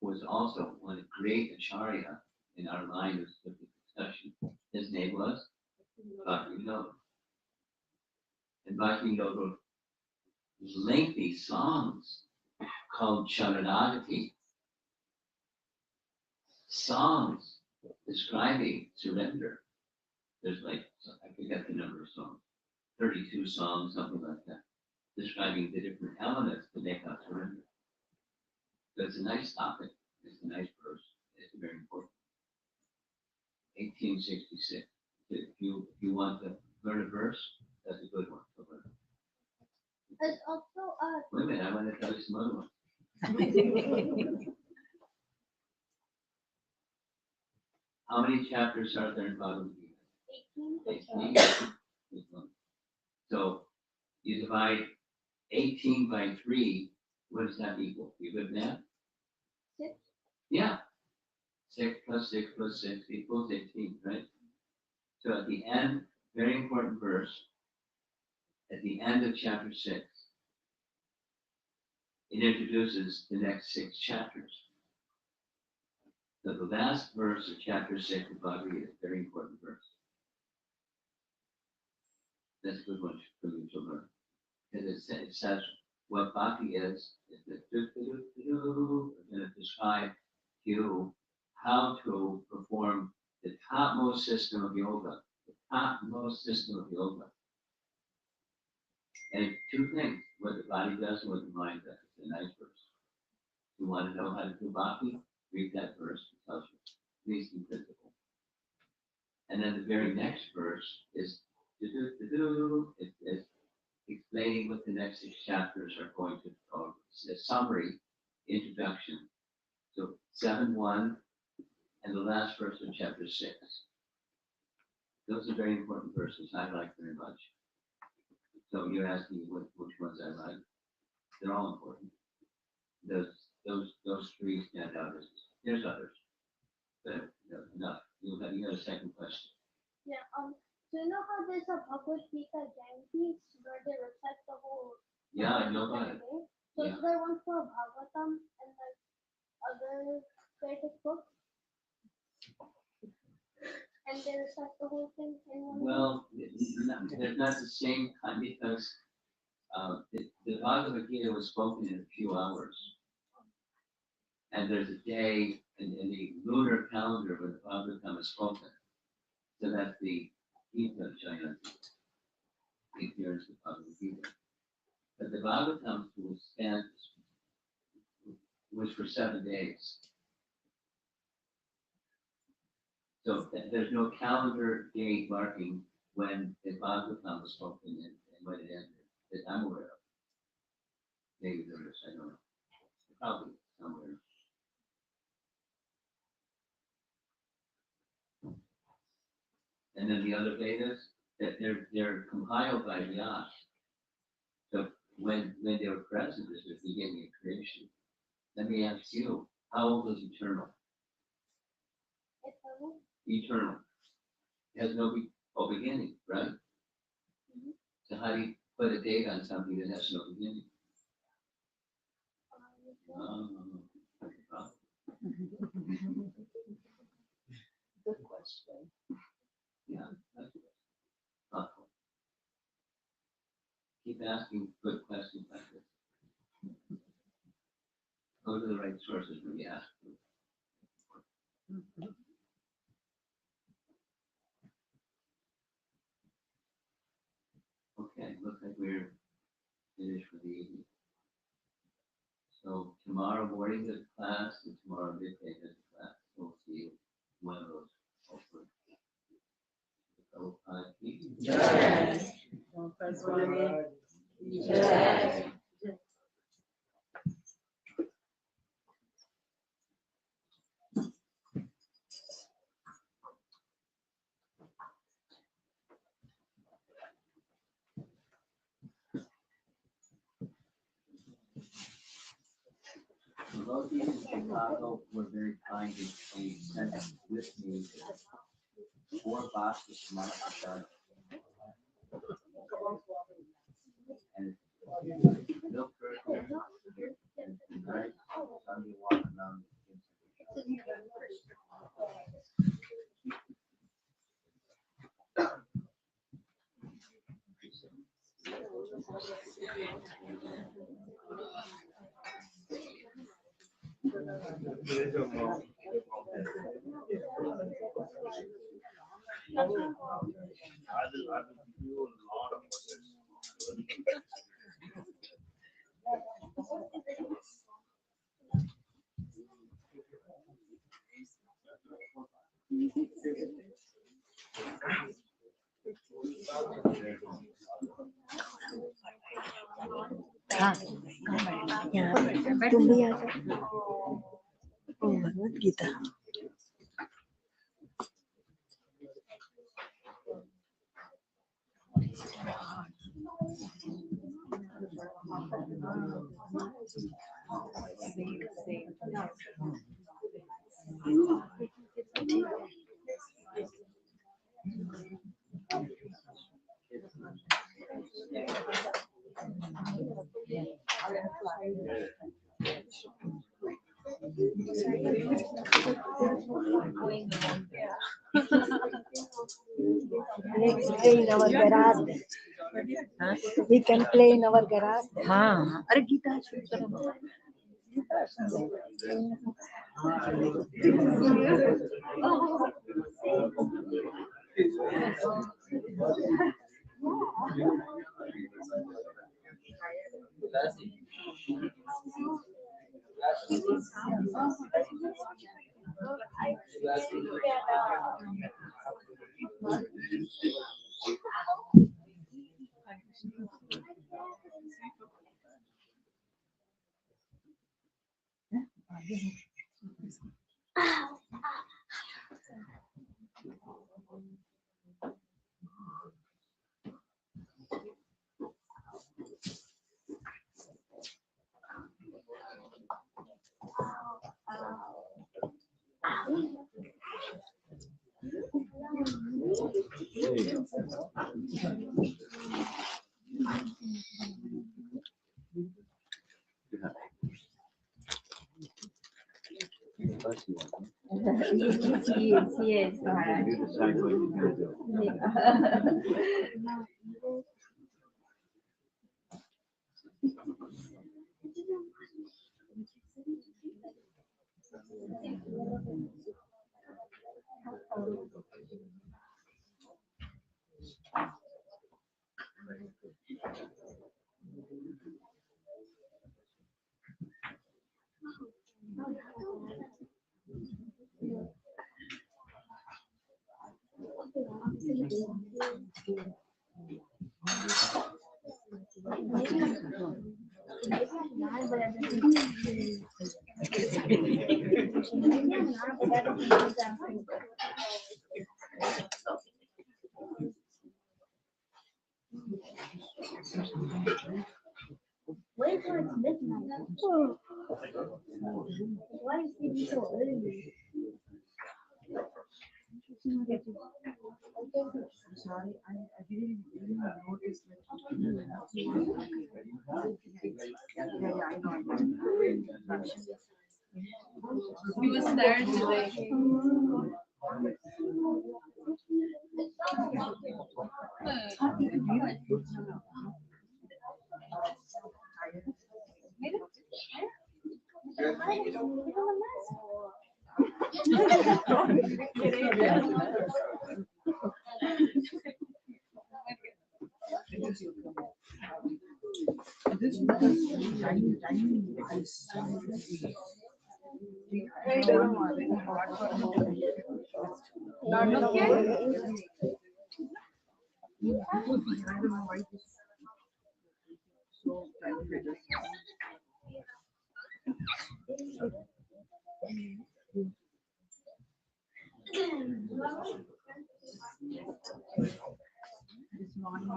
who was also one of the great acharya in our line of discussion. His name was Bhaktivinoda. And Bhaktivinoda wrote lengthy songs called Charanagati. Songs describing surrender. There's like, I forget the number of songs, 32 songs, something like that, describing the different elements to make up surrender. So it's a nice topic. It's a nice verse. It's very important. 1866. If you want to learn a verse, that's a good one to learn. It's also Wait a minute, I want to tell you some other ones. How many chapters are there in Bhagavad Gita? 18. 18. So you divide 18 by 3, what does that equal? You good math? 6. Yeah. 6 plus 6 plus 6 equals 18, right? So at the end, very important verse, at the end of chapter 6, it introduces the next 6 chapters. So the last verse of chapter 6 of Bhagavad Gita is a very important verse. That's a good one for you to learn. Because it says what bhakti is that we're going to describe to you how to perform the topmost system of yoga, the topmost system of yoga. And it's two things, what the body does and what the mind does. It's a nice verse. You want to know how to do bhakti? Read that verse. It tells you reason principle. And then the very next verse is it's explaining what the next 6 chapters are going to, or a summary, introduction. So 7:1 and the last verse of chapter 6. Those are very important verses. I like very much. So you're asking me which ones I like. They're all important. Those 3 stand out. There's others, but enough. You got a second question. Yeah. So you know how there's a Bhagavad Gita Jayanti where they recite the whole. Yeah, I know about it. So Yeah. is there one for Bhagavatam and like other Vedic books? And they recite the whole thing in one. Well, they're not the same kind because the Bhagavad Gita was spoken in a few hours. And there's a day in the lunar calendar when the Bhagavatam is spoken. So that's the Gita Jayanti, the appearance of Bhagavad Gita. But the Bhagavatam was for 7 days. So there's no calendar date marking when the Bhagavatam was spoken and when it ended that I'm aware of. Maybe there is, I don't know. Probably somewhere. And then the other Vedas, that they're compiled by Vyas. So when they were present, this was the beginning of creation. Let me ask you, how old is eternal? Eternal. It has no beginning, right? Mm-hmm. So how do you put a date on something that has no beginning? That's a problem. Good question. Yeah, that's thoughtful. Keep asking good questions like this. Go to the right sources when you ask them. Okay, looks like we're finished for the evening. So tomorrow morning there's class and tomorrow midday there's class. We'll see one of those hopefully. So, Yes. Swami. Yes. so those of you in Chicago were very kind and they sent with me 4 boxes from my side. And milk turkey and rice, Sunday watermelon. I will give you a lot of questions. तुम भी आ जाओ Bhagavad Gita Let's play in our garage. We can play in our garage. हाँ अरे गीता शुरू करो Yes, Maharaj. You decide what you're gonna do. Wait till it's midnight. Why is it so early? Sorry, I didn't even notice that. Yeah, I know. He was there today. This was time I saw Not okay. I don't know why this so this morning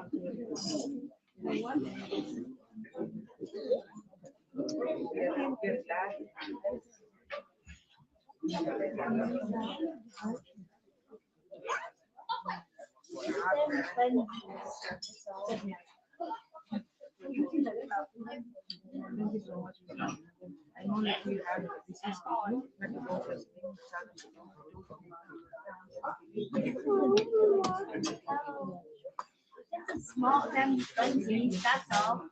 thank you so much. I know that we have this is you, but the focus Small family friendly, that's all.